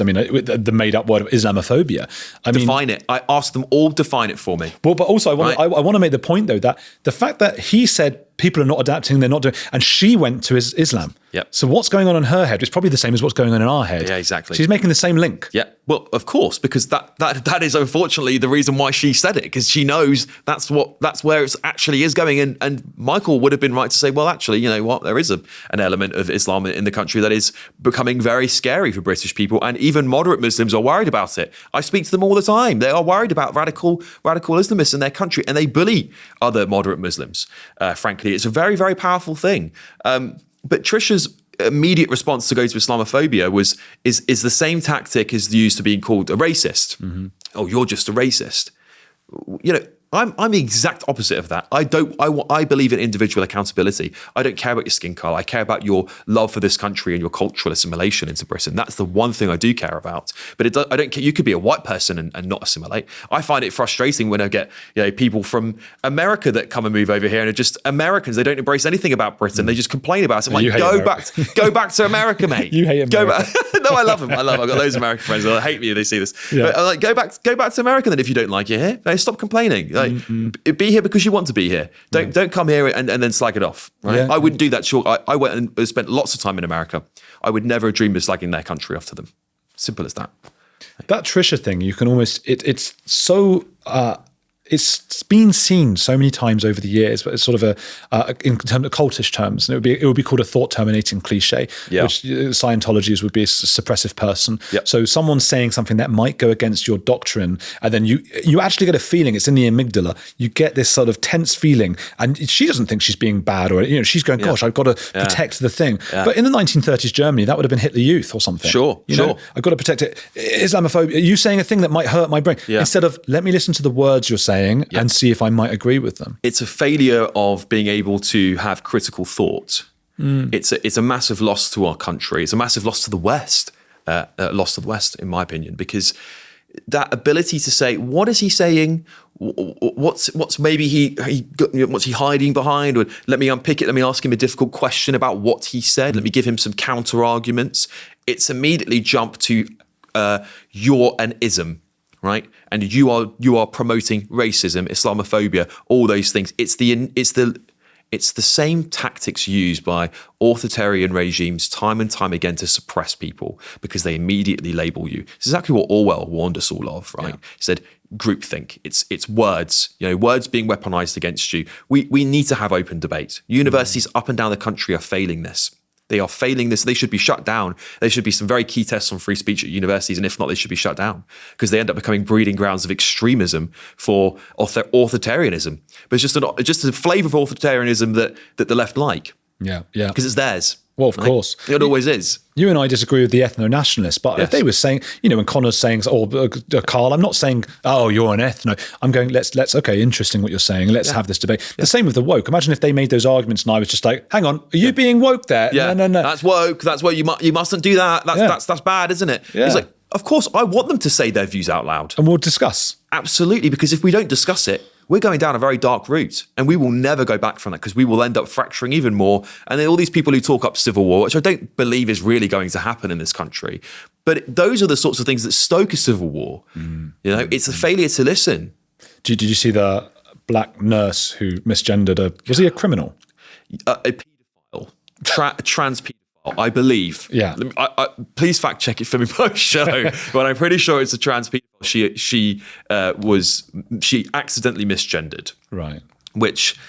the made-up word of Islamophobia. Define it. I asked them all, define it for me. Well, but also I want to make the point though that the fact that he said people are not adapting, they're not doing, and she went to Islam. Yep. So what's going on in her head is probably the same as what's going on in our head. Yeah, exactly. She's making the same link. Yeah. Well, of course, because that is unfortunately the reason why she said it, because she knows that's where it actually is going. And Michael would have been right to say, well, actually, you know what? There is an element of Islam in the country that is becoming very scary for British people, and even moderate Muslims are worried about it. I speak to them all the time. They are worried about radical Islamists in their country, and they bully other moderate Muslims. Frankly, it's a very, very powerful thing. But Trisha's immediate response to go to Islamophobia is the same tactic as used to being called a racist. Mm-hmm. Oh, you're just a racist. I'm the exact opposite of that. I believe in individual accountability. I don't care about your skin color. I care about your love for this country and your cultural assimilation into Britain. That's the one thing I do care about. But I don't care. You could be a white person and not assimilate. I find it frustrating when I get people from America that come and move over here and are just Americans. They don't embrace anything about Britain. They just complain about it. I'm like, go back to America, mate. You hate America. No, I love them. I've got loads of American friends that hate me if they see this. Yeah. But I'm like, go back to America then if you don't like it here. No, stop complaining. Be here because you want to be here. Don't come here and then slag it off. Right? Yeah. I wouldn't do that. Sure, I went and spent lots of time in America. I would never dream of slagging their country off to them. Simple as that. That Trisha thing, you can almost it's so it's been seen so many times over the years, but it's sort of in terms of cultish terms, and it would be called a thought terminating cliche, which Scientology would be a suppressive person. So someone saying something that might go against your doctrine, and then you actually get a feeling, it's in the amygdala. You get this sort of tense feeling, and she doesn't think she's being bad, or she's going, "Gosh, I've got to protect the thing." But in the 1930s Germany, that would have been Hitler Youth or something. Sure. I've got to protect it. Islamophobia. Are you saying a thing that might hurt my brain? Instead of let me listen to the words you're saying and see if I might agree with them. It's a failure of being able to have critical thought. It's a massive loss to our country. It's a massive loss to the West. Loss to the West, in my opinion, because that ability to say, what is he saying? What's maybe what's he hiding behind? Or let me unpick it. Let me ask him a difficult question about what he said. Let me give him some counter arguments. It's immediately jump to you're an ism. Right, and you are promoting racism, Islamophobia, all those things. It's the same tactics used by authoritarian regimes time and time again to suppress people because they immediately label you. It's exactly what Orwell warned us all of. Right, he said groupthink. It's words. Words being weaponized against you. We need to have open debate. Universities up and down the country are failing this. They are failing this. They should be shut down. There should be some very key tests on free speech at universities, and if not, they should be shut down because they end up becoming breeding grounds of extremism for authoritarianism. But it's just a flavour of authoritarianism that the left like. Yeah. Because it's theirs. Well, of course. It always is. You and I disagree with the ethno-nationalists, but if they were saying, when Connor's saying, Carl, I'm not saying, oh, you're an ethno. I'm going, let's okay, interesting what you're saying. Let's have this debate. The same with the woke. Imagine if they made those arguments and I was just like, hang on, are you being woke there? Yeah. No. That's woke. That's why you mustn't do that. That's bad, isn't it? Yeah. It's like, of course, I want them to say their views out loud. And we'll discuss. Absolutely, because if we don't discuss it, we're going down a very dark route and we will never go back from that because we will end up fracturing even more. And then all these people who talk up civil war, which I don't believe is really going to happen in this country, but those are the sorts of things that stoke a civil war. It's a failure to listen. Did you see the black nurse who misgendered was he a criminal? A paedophile, trans paedophile. I believe. Yeah. Please fact check it for me post-show, but I'm pretty sure it's a trans paedophile. She accidentally misgendered. Right. Which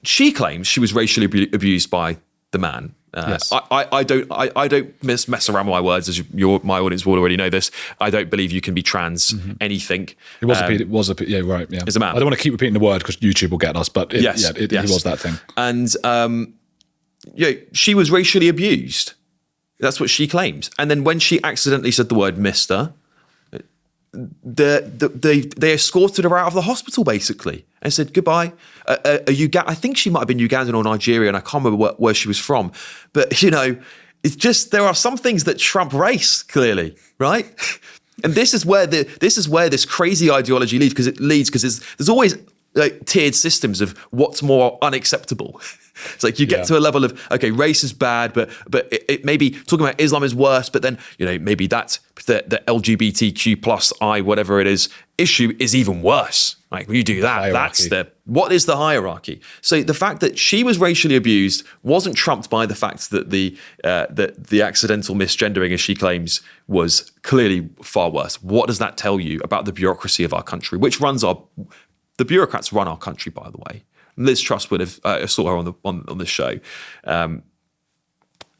she claims she was racially abused by the man. Yes. I don't mess around with my words, as my audience will already know this. I don't believe you can be trans anything. It was yeah, right. Yeah. It's a man. I don't want to keep repeating the word because YouTube will get us, but he was that thing. And she was racially abused. That's what she claims. And then when she accidentally said the word Mr., they escorted her out of the hospital basically and said goodbye. I think she might have been Ugandan or Nigerian. I can't remember where she was from. But it's just there are some things that trump race clearly, right? And this is where this crazy ideology leads because there's always tiered systems of what's more unacceptable. It's like you get to a level of, okay, race is bad, but it maybe talking about Islam is worse, but then, maybe that's the LGBTQ plus I, whatever it is, issue is even worse. Like when you do that, what is the hierarchy? So the fact that she was racially abused wasn't trumped by the fact that the accidental misgendering, as she claims, was clearly far worse. What does that tell you about the bureaucracy of our country, which runs the bureaucrats run our country, by the way. Liz Truss would have, I saw her on the show.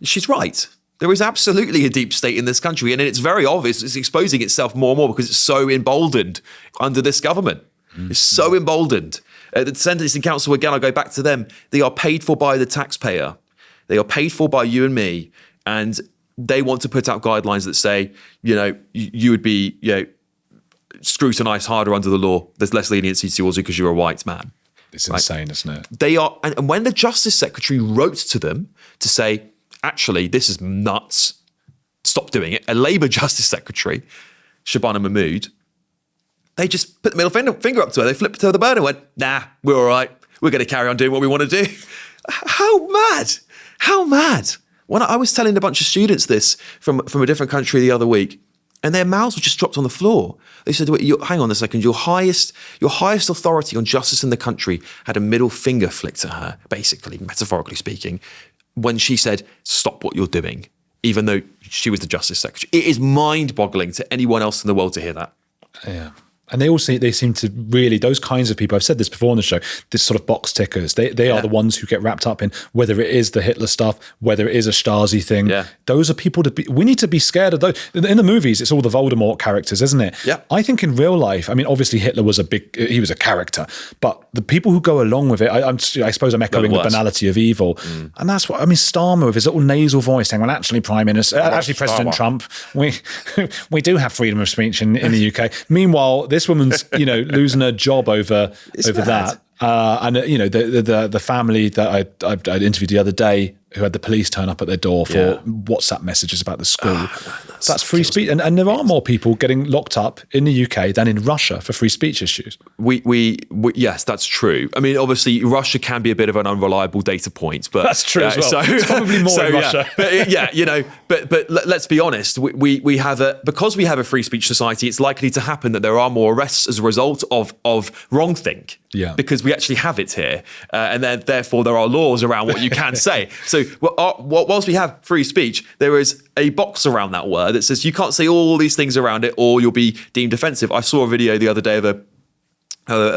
She's right. There is absolutely a deep state in this country, and it's very obvious. It's exposing itself more and more because it's so emboldened under this government. It's so emboldened. The Sentencing Council, again, I go back to them. They are paid for by the taxpayer. They are paid for by you and me, and they want to put out guidelines that say, you would be, scrutinized harder under the law. There's less leniency towards you because you're a white man. It's insane, isn't it? They are, and when the Justice Secretary wrote to them to say, actually, this is nuts, stop doing it, a Labour Justice Secretary, Shabana Mahmood, they just put the middle finger up to her. They flipped her the bird and went, nah, we're all right. We're going to carry on doing what we want to do. How mad? How mad? When I was telling a bunch of students this from a different country the other week, and their mouths were just dropped on the floor. They said, wait, hang on a second, your highest authority on justice in the country had a middle finger flicked at her, basically, metaphorically speaking, when she said, stop what you're doing, even though she was the Justice Secretary. It is mind-boggling to anyone else in the world to hear that. Yeah. And they seem to really, those kinds of people, I've said this before on the show, this sort of box tickers, they are the ones who get wrapped up in whether it is the Hitler stuff, whether it is a Stasi thing. Yeah. Those are people we need to be scared of those. In the movies, it's all the Voldemort characters, isn't it? Yeah. I think in real life, I mean, obviously Hitler was he was a character, but the people who go along with it, I suppose I'm echoing the banality of evil. And that's what, I mean, Starmer with his little nasal voice saying, well, actually, President Trump, we do have freedom of speech in the UK. Meanwhile, this woman's, losing her job over that. And the family that I interviewed the other day, who had the police turn up at their door for WhatsApp messages about the school. That's free speech. And there are more people getting locked up in the UK than in Russia for free speech issues. Yes, that's true. I mean, obviously, Russia can be a bit of an unreliable data point, but that's true as well. So, it's probably more in Russia. But let's be honest. We have because we have a free speech society, it's likely to happen that there are more arrests as a result of wrongthink. Yeah. Because we actually have it here, and then therefore there are laws around what you can say. So whilst we have free speech, there is a box around that word that says you can't say all these things around it, or you'll be deemed offensive. I saw a video the other day of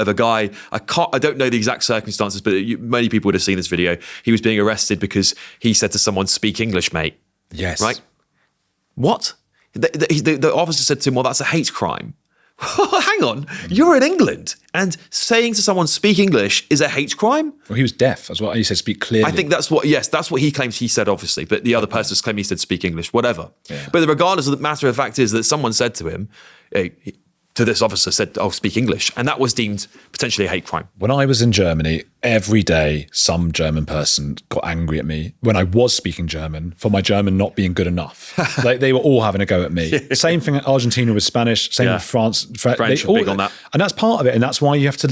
a guy. I don't know the exact circumstances, but many people would have seen this video. He was being arrested because he said to someone, "Speak English, mate." Yes. Right. What? The officer said to him, "Well, that's a hate crime." Hang on, you're in England, and saying to someone "speak English" is a hate crime? Well, he was deaf as well. He said "speak clearly." I think that's what he claims he said, obviously, but the other person's claim he said "speak English," whatever. Yeah. But regardless of the matter of fact is that someone said to him, to this officer, said, "Oh, speak English," and that was deemed potentially a hate crime. When I was in Germany, every day some German person got angry at me when I was speaking German for my German not being good enough. Like, they were all having a go at me. Same thing at Argentina with Spanish. Same with France. French are big on that, and that's part of it. And that's why you have to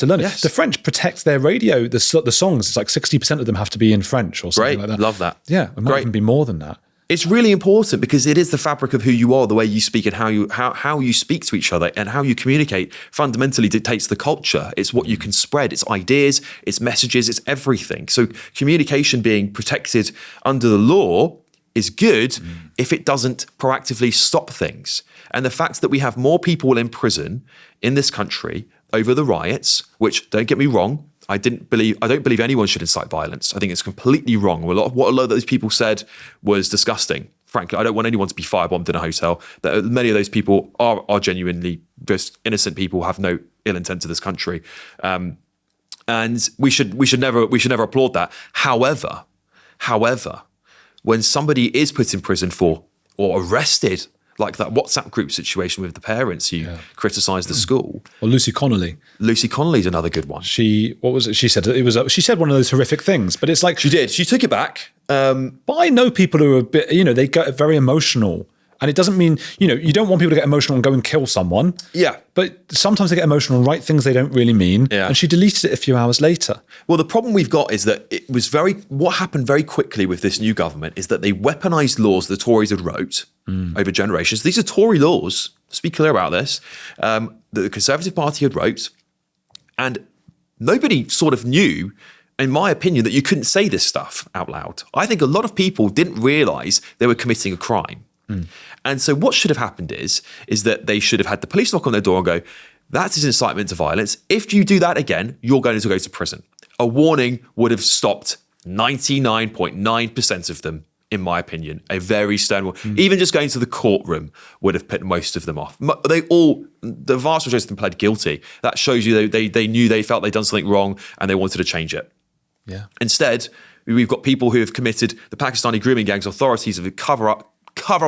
learn it. Yes. The French protect their radio. The songs. It's like 60% of them have to be in French or something like that. Love that. Yeah, it might even be more than that. It's really important because it is the fabric of who you are, the way you speak and how you speak to each other and how you communicate fundamentally dictates the culture. It's what you can spread. It's ideas, it's messages, it's everything. So communication being protected under the law is good if it doesn't proactively stop things. And the fact that we have more people in prison in this country over the riots, which, don't get me wrong, I don't believe anyone should incite violence. I think it's completely wrong. What a lot of those people said was disgusting. Frankly, I don't want anyone to be firebombed in a hotel. Many of those people are genuinely just innocent people, have no ill intent to this country, and we should never applaud that. However, when somebody is put in prison for or arrested, like that WhatsApp group situation with the parents who criticised the school. Or Lucy Connolly. Lucy Connolly's another good one. She said one of those horrific things, but it's like she did. She took it back. But I know people who are a bit, they get very emotional. And it doesn't mean, you don't want people to get emotional and go and kill someone. Yeah. But sometimes they get emotional and write things they don't really mean. Yeah. And she deleted it a few hours later. Well, the problem we've got is that what happened very quickly with this new government is that they weaponized laws the Tories had wrote over generations. These are Tory laws, let's be clear about this, that the Conservative Party had wrote. And nobody sort of knew, in my opinion, that you couldn't say this stuff out loud. I think a lot of people didn't realise they were committing a crime. And so what should have happened is that they should have had the police knock on their door and go, that is incitement to violence. If you do that again, you're going to go to prison. A warning would have stopped 99.9% of them, in my opinion. A very stern warning. Even just going to the courtroom would have put most of them off. The vast majority of them pled guilty. That shows you they knew, they felt they'd done something wrong and they wanted to change it. Yeah. Instead, we've got people who have committed, the Pakistani grooming gangs, authorities have cover up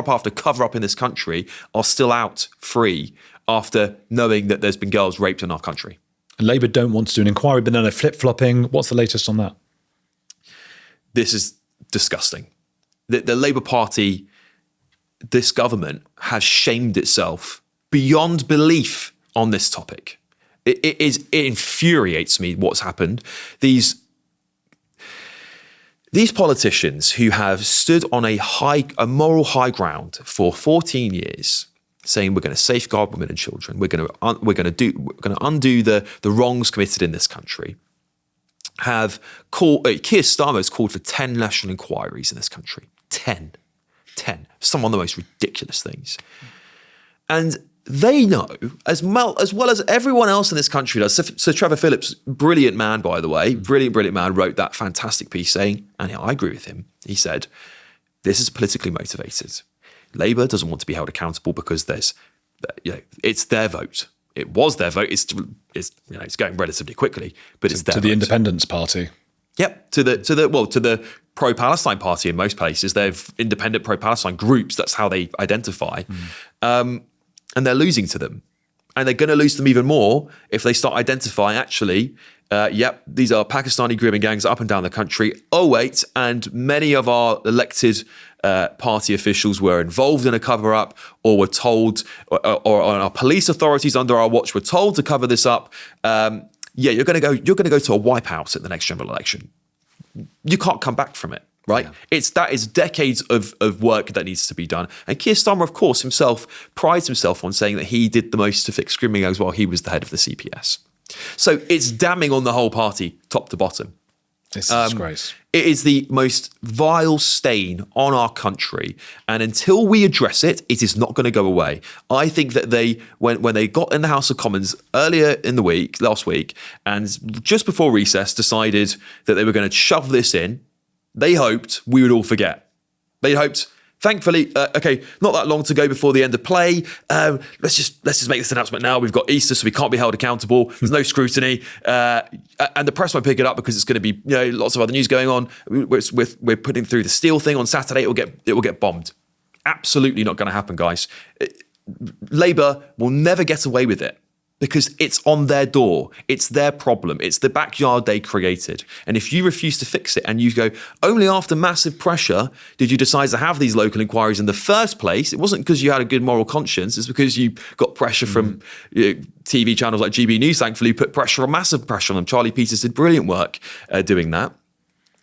after cover up in this country are still out free after knowing that there's been girls raped in our country. And Labour don't want to do an inquiry, but now they're flip-flopping. What's the latest on that? This is disgusting. The Labour Party, this government, has shamed itself beyond belief on this topic. It infuriates me what's happened. These politicians who have stood on a moral high ground for 14 years, saying we're going to safeguard women and children, we're going to undo the wrongs committed in this country, have called Keir Starmer has called for 10 national inquiries in this country. 10. Some of the most ridiculous things. And they know as well as everyone else in this country does. So Trevor Phillips, brilliant man, by the way, brilliant man, wrote that fantastic piece saying, and I agree with him. He said, this is politically motivated. Labour doesn't want to be held accountable because it's their vote. It was their vote. It's going relatively quickly, but it's their to the vote. Independence Party. Yep, to the pro-Palestine party in most places. They've independent pro-Palestine groups. That's how they identify. And they're losing to them. And they're going to lose them even more if they start identifying, actually, these are Pakistani grooming gangs up and down the country. Oh, wait, and many of our elected party officials were involved in a cover-up or were told, or our police authorities under our watch were told to cover this up. You're going to go to a wipe house at the next general election. You can't come back from it. Right? Yeah. That is decades of work that needs to be done. And Keir Starmer, of course, himself prides himself on saying that he did the most to fix grooming gangs while he was the head of the CPS. So it's damning on the whole party, top to bottom. It's a disgrace. It is the most vile stain on our country. And until we address it, it is not going to go away. I think that when they got in the House of Commons earlier in the week, last week, and just before recess decided that they were going to shove this in, they hoped we would all forget. They hoped, thankfully, not that long to go before the end of play. Let's just make this announcement now. We've got Easter, so we can't be held accountable. There's no scrutiny, and the press won't pick it up because it's going to be lots of other news going on. We're putting through the steel thing on Saturday. It will get bombed. Absolutely not going to happen, guys. Labour will never get away with it. Because it's on their door. It's their problem. It's the backyard they created. And if you refuse to fix it and you go, only after massive pressure did you decide to have these local inquiries in the first place, it wasn't because you had a good moral conscience, it's because you got pressure from TV channels like GB News, thankfully, put massive pressure on them. Charlie Peters did brilliant work doing that.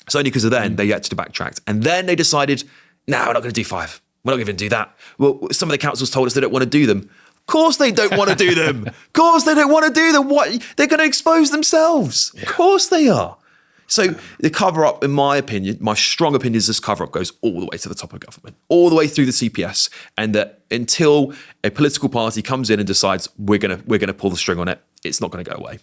It's only because of then they actually backtracked. And then they decided, no, we're not going to do 5. We're not going to do that. Well, some of the councils told us they don't want to do them. Of course they don't want to do them. Of course they don't want to do them. What? They're going to expose themselves. Yeah. Of course they are. So the cover-up, in my opinion, my strong opinion is this cover-up goes all the way to the top of government, all the way through the CPS, and that until a political party comes in and decides we're gonna pull the string on it, it's not going to go away.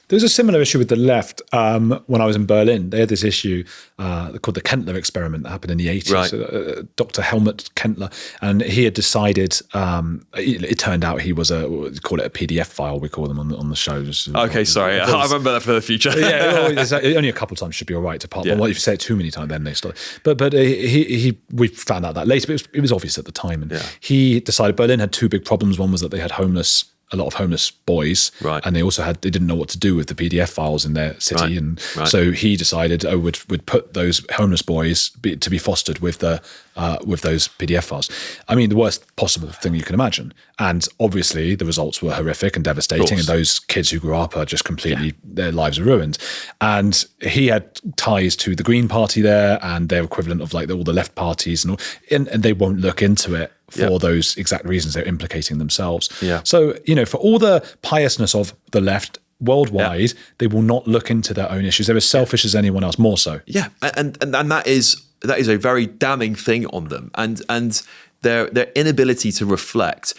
There was a similar issue with the left when I was in Berlin. They had this issue called the Kentler experiment that happened in the 80s. Right. So, Dr. Helmut Kentler, and he had decided, it turned out he was we call it a PDF file, we call them on the shows. Okay, sorry. I remember that for the future. Only a couple of times should be all right to part. Yeah. Well, if you say it too many times, then they start. But we found out that later, but it was obvious at the time. And he decided Berlin had 2 big problems. One was that they had a lot of homeless boys, right. And they didn't know what to do with the PDF files in their city, so he decided, would put those homeless boys to be fostered with those PDF files. I mean, the worst possible thing you can imagine, and obviously the results were horrific and devastating, and those kids who grew up are just completely their lives are ruined. And he had ties to the Green Party there, and their equivalent of like all the left parties, and they won't look into it. For those exact reasons, they're implicating themselves. Yeah. So, for all the piousness of the left worldwide, they will not look into their own issues. They're as selfish as anyone else, more so. Yeah, and that is a very damning thing on them, and their inability to reflect.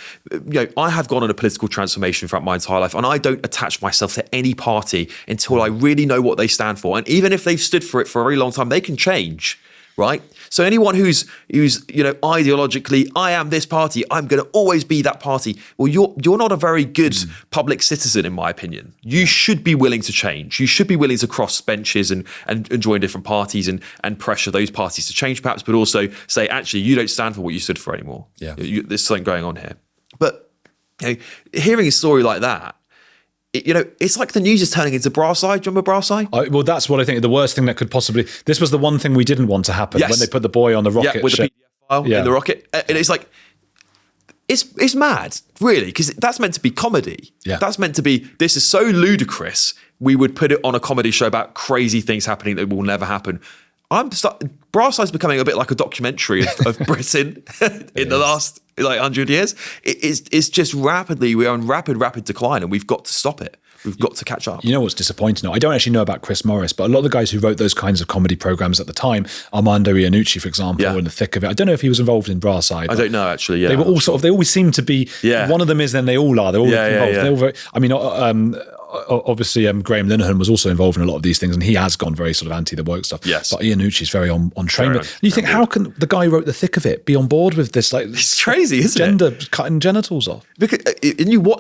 I have gone on a political transformation throughout my entire life, and I don't attach myself to any party until I really know what they stand for. And even if they've stood for it for a very long time, they can change. Right? So anyone who's ideologically, I am this party, I'm going to always be that party. Well, you're not a very good public citizen, in my opinion. You should be willing to change. You should be willing to cross benches and join different parties and pressure those parties to change, perhaps, but also say, actually, you don't stand for what you stood for anymore. Yeah, there's something going on here. But hearing a story like that, it's like the news is turning into Brass Eye. Do you remember Brass Eye? Well, that's what I think. The worst thing that could possibly... This was the one thing we didn't want to happen when they put the boy on the rocket. Yeah, with the PDF file in the rocket. And it's like... It's mad, really, because that's meant to be comedy. Yeah. That's meant to be, this is so ludicrous, we would put it on a comedy show about crazy things happening that will never happen. Brass Eye is becoming a bit like a documentary of Britain in the last 100 years. It's just we're on rapid decline, and we've got to stop it. We've got to catch up. You know what's disappointing? I don't actually know about Chris Morris, but a lot of the guys who wrote those kinds of comedy programs at the time, Armando Iannucci, for example, in the thick of it. I don't know if he was involved in Brarside. I don't know, actually. Yeah, they were all sort of. They always seem to be. Yeah. One of them is. Then they all are. They're all involved. They're all very, I mean, obviously, Graham Linehan was also involved in a lot of these things, and he has gone very sort of anti the woke stuff. Yes, but Iannucci's very on train. And you think, how can the guy who wrote the thick of it be on board with this? Like, it's crazy, isn't gender cutting genitals off? Because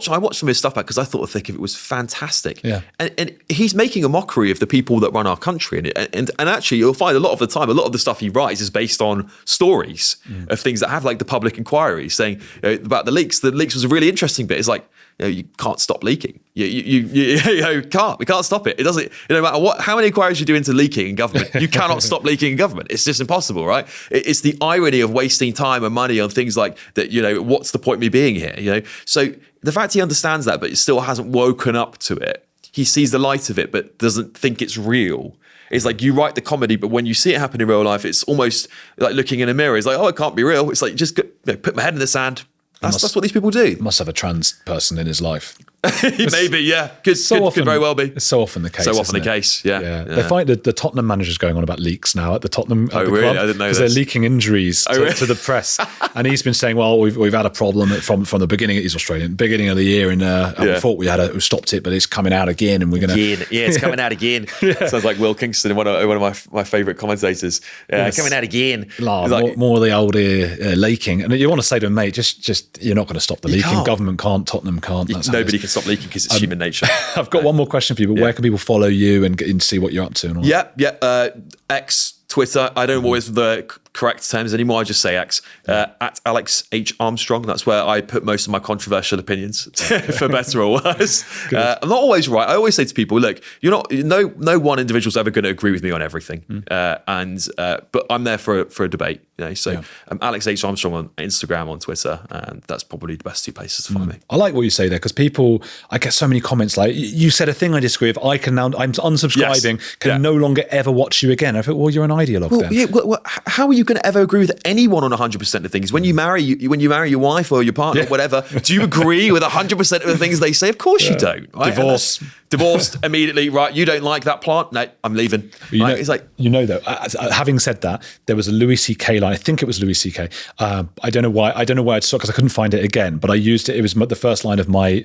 I watched some of his stuff back because I thought the thick of it was fantastic. Yeah, and he's making a mockery of the people that run our country, and actually, you'll find a lot of the time, a lot of the stuff he writes is based on stories of things that have like the public inquiry saying about the leaks. The leaks was a really interesting bit. It's like, you can't stop leaking. You can't. We can't stop it. It doesn't. No matter how many inquiries you do into leaking in government, you cannot stop leaking in government. It's just impossible, right? It's the irony of wasting time and money on things like that. What's the point of me being here? So the fact he understands that, but still hasn't woken up to it. He sees the light of it, but doesn't think it's real. It's like you write the comedy, but when you see it happen in real life, it's almost like looking in a mirror. It's like, oh, it can't be real. It's like just put my head in the sand. That's what these people do. Must have a trans person in his life. Maybe, yeah. Could very well be. It's so often the case. Yeah. They find that the Tottenham manager's going on about leaks now at the Tottenham really? club. I didn't know this. Because they're leaking injuries to the press. And he's been saying, well, we've had a problem from the beginning. He's Australian. Beginning of the year, and we thought we stopped it, but it's coming out again, and we're going to... Yeah, it's coming out again. Sounds like Will Kingston, one of my favourite commentators. Coming out again. More of the old leaking. And you want to say to him, mate, just you're not going to stop the leaking. Government can't, Tottenham can't. Nobody can stop leaking because it's human nature. I've got one more question for you, but where can people follow you and see what you're up to? And all X, Twitter. I don't know what is the correct terms anymore. I just say X. At Alex H. Armstrong. That's where I put most of my controversial opinions, for better or worse. I'm not always right. I always say to people, look, no one individual's ever going to agree with me on everything. But I'm there for a debate. So I'm Alex H. Armstrong on Instagram, on Twitter, and that's probably the best two places to follow me. I like what you say there, because I get so many comments like, you said a thing I disagree with. I'm unsubscribing, can no longer ever watch you again. I thought, well, you're an ideologue then. Yeah, how are you going to ever agree with anyone on 100% of things? When you marry your wife or your partner or whatever, do you agree with 100% of the things they say? Of course you don't. Right? Divorced immediately, right? You don't like that plant? No, I'm leaving. Right? It's like, though, having said that, there was a Louis C.K. line. I think it was Louis C.K. I don't know why I saw it, because I couldn't find it again, but I used it. It was the first line of my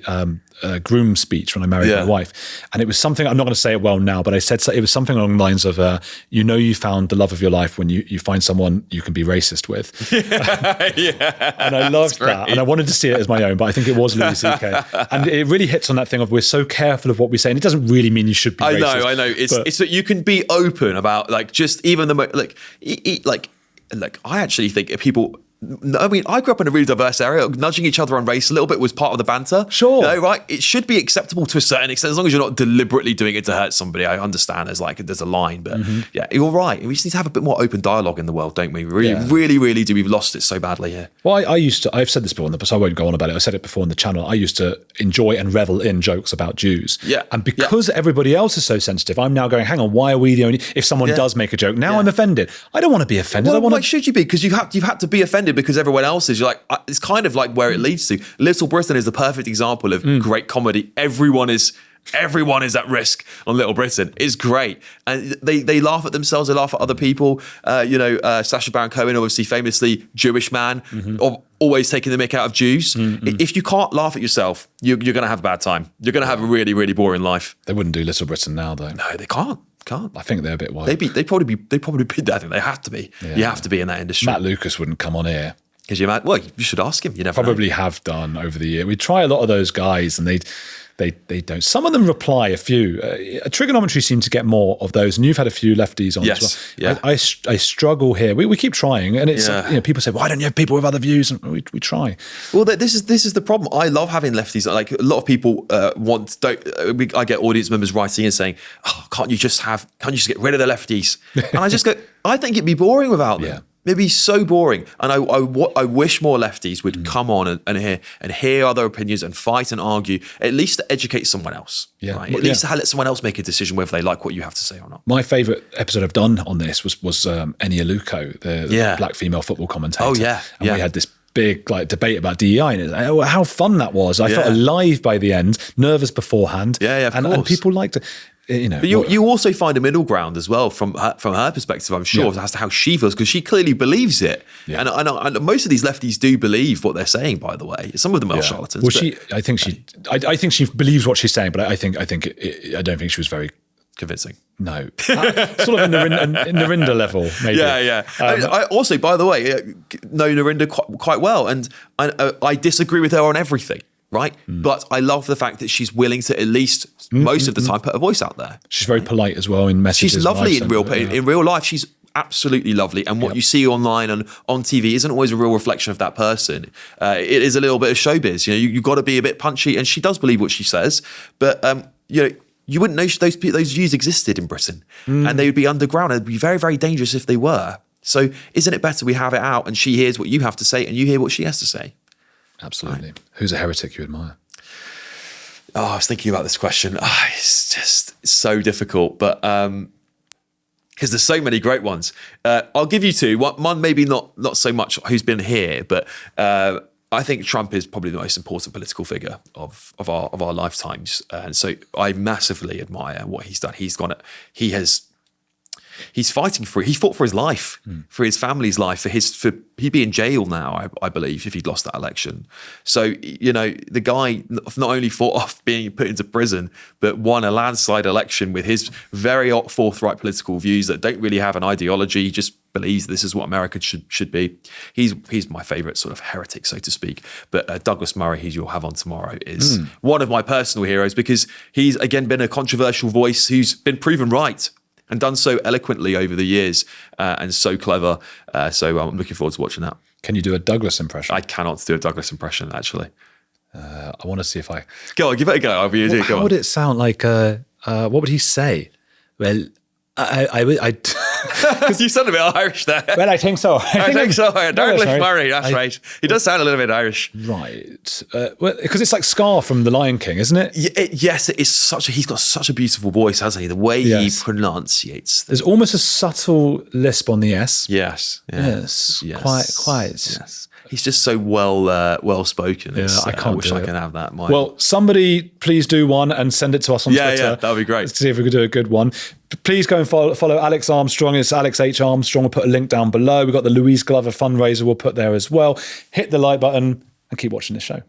groom speech when I married my wife. And it was something, I'm not going to say it well now, but I said it was something along the lines of, you found the love of your life when you find someone you can be racist with. And I loved that. And I wanted to see it as my own, but I think it was Louis C.K. And it really hits on that thing of, we're so careful of what we say. And it doesn't really mean you should be racist. I know. It's that you can be open about, like, just even I actually think people... I mean, I grew up in a really diverse area. Nudging each other on race a little bit was part of the banter. Sure. Right? It should be acceptable to a certain extent, as long as you're not deliberately doing it to hurt somebody. I understand there's a line, but you're right. We just need to have a bit more open dialogue in the world, don't we? We really do. We've lost it so badly here. Well, I've said this before, so I won't go on about it. I said it before on the channel. I used to enjoy and revel in jokes about Jews. Yeah. And because everybody else is so sensitive, I'm now going, hang on, why are we the only... If someone does make a joke, now I'm offended. I don't want to be offended. Well, why should you be? Because you've had to be offended because everyone else is. You're like, it's kind of like where it leads to. Little Britain is the perfect example of great comedy. Everyone is at risk on Little Britain. It's great. And they laugh at themselves, they laugh at other people. Sacha Baron Cohen, obviously famously Jewish man, always taking the mick out of Jews. If you can't laugh at yourself, you're going to have a bad time. You're going to have a really, really boring life. They wouldn't do Little Britain now, though. No, they can't. I think they're a bit wild. They'd probably be. I think they have to be. Yeah. You have to be in that industry. Matt Lucas wouldn't come on here. Because you should ask him. You never probably have done over the year. We try a lot of those guys, and they don't. Some of them reply. A few. Trigonometry seems to get more of those, and you've had a few lefties on as well. Yeah. I struggle here. We keep trying, and it's people say, why don't you have people with other views? And we try. Well, this is the problem. I love having lefties. Like, a lot of people I get audience members writing and saying, oh, can't you just get rid of the lefties? And I just go, I think it'd be boring without them. Yeah. It'd be so boring, and I wish more lefties would come on and hear other opinions and fight and argue, at least to educate someone else. Yeah, right? At least to let someone else make a decision whether they like what you have to say or not. My favourite episode I've done on this was Iannucci, the black female football commentator. Oh yeah, and we had this big like debate about DEI, and how fun that was. I felt alive by the end, nervous beforehand. Of and course. people liked it. But you also find a middle ground as well from her perspective, I'm sure, as to how she feels, because she clearly believes it. Yeah. And most of these lefties do believe what they're saying, by the way. Some of them are charlatans. Well, I think she believes what she's saying, but I don't think she was very convincing. No, sort of in Narinder level, maybe. Yeah. I also, by the way, know Narinder quite well, and I disagree with her on everything. Right. But I love the fact that she's willing to at least most of the time put her voice out there. She's very polite as well in messages. She's lovely in real life. She's absolutely lovely. And what you see online and on TV isn't always a real reflection of that person. It is a little bit of showbiz. You've got to be a bit punchy. And she does believe what she says. But, you wouldn't know those views existed in Britain. And they would be underground. It'd be very, very dangerous if they were. So isn't it better we have it out and she hears what you have to say and you hear what she has to say? Absolutely. Right. Who's a heretic you admire? Oh, I was thinking about this question. It's so difficult, but because there's so many great ones. I'll give you two. One maybe not so much who's been here, but I think Trump is probably the most important political figure of our lifetimes, and so I massively admire what he's done. He's fighting for it. He fought for his life, for his family's life, he'd be in jail now, I believe, if he'd lost that election. So, the guy not only fought off being put into prison, but won a landslide election with his very forthright political views that don't really have an ideology. He just believes this is what America should be. He's my favorite sort of heretic, so to speak. But Douglas Murray, who you'll have on tomorrow, is one of my personal heroes because he's, again, been a controversial voice who's been proven right and done so eloquently over the years and so clever. So I'm looking forward to watching that. Can you do a Douglas impression? I cannot do a Douglas impression, actually. I want to see if I... Go on, give it a go. How would it sound like... what would he say? Well, because you sound a bit Irish there. Well, I think so. I think so. Douglas Murray, that's right. He does sound a little bit Irish. Right. Well, because it's like Scar from The Lion King, isn't it? Yes, it is he's got such a beautiful voice, hasn't he? The way he pronunciates. There's almost a subtle lisp on the S. Yes. Quite. Yes. He's just so well spoken. Yeah, I wish I can have that. Well, somebody please do one and send it to us on Twitter. Yeah, that would be great. Let's see if we could do a good one. Please go and follow Alex Armstrong. It's Alex H. Armstrong. We'll put a link down below. We've got the Louise Glover fundraiser we'll put there as well. Hit the like button and keep watching this show.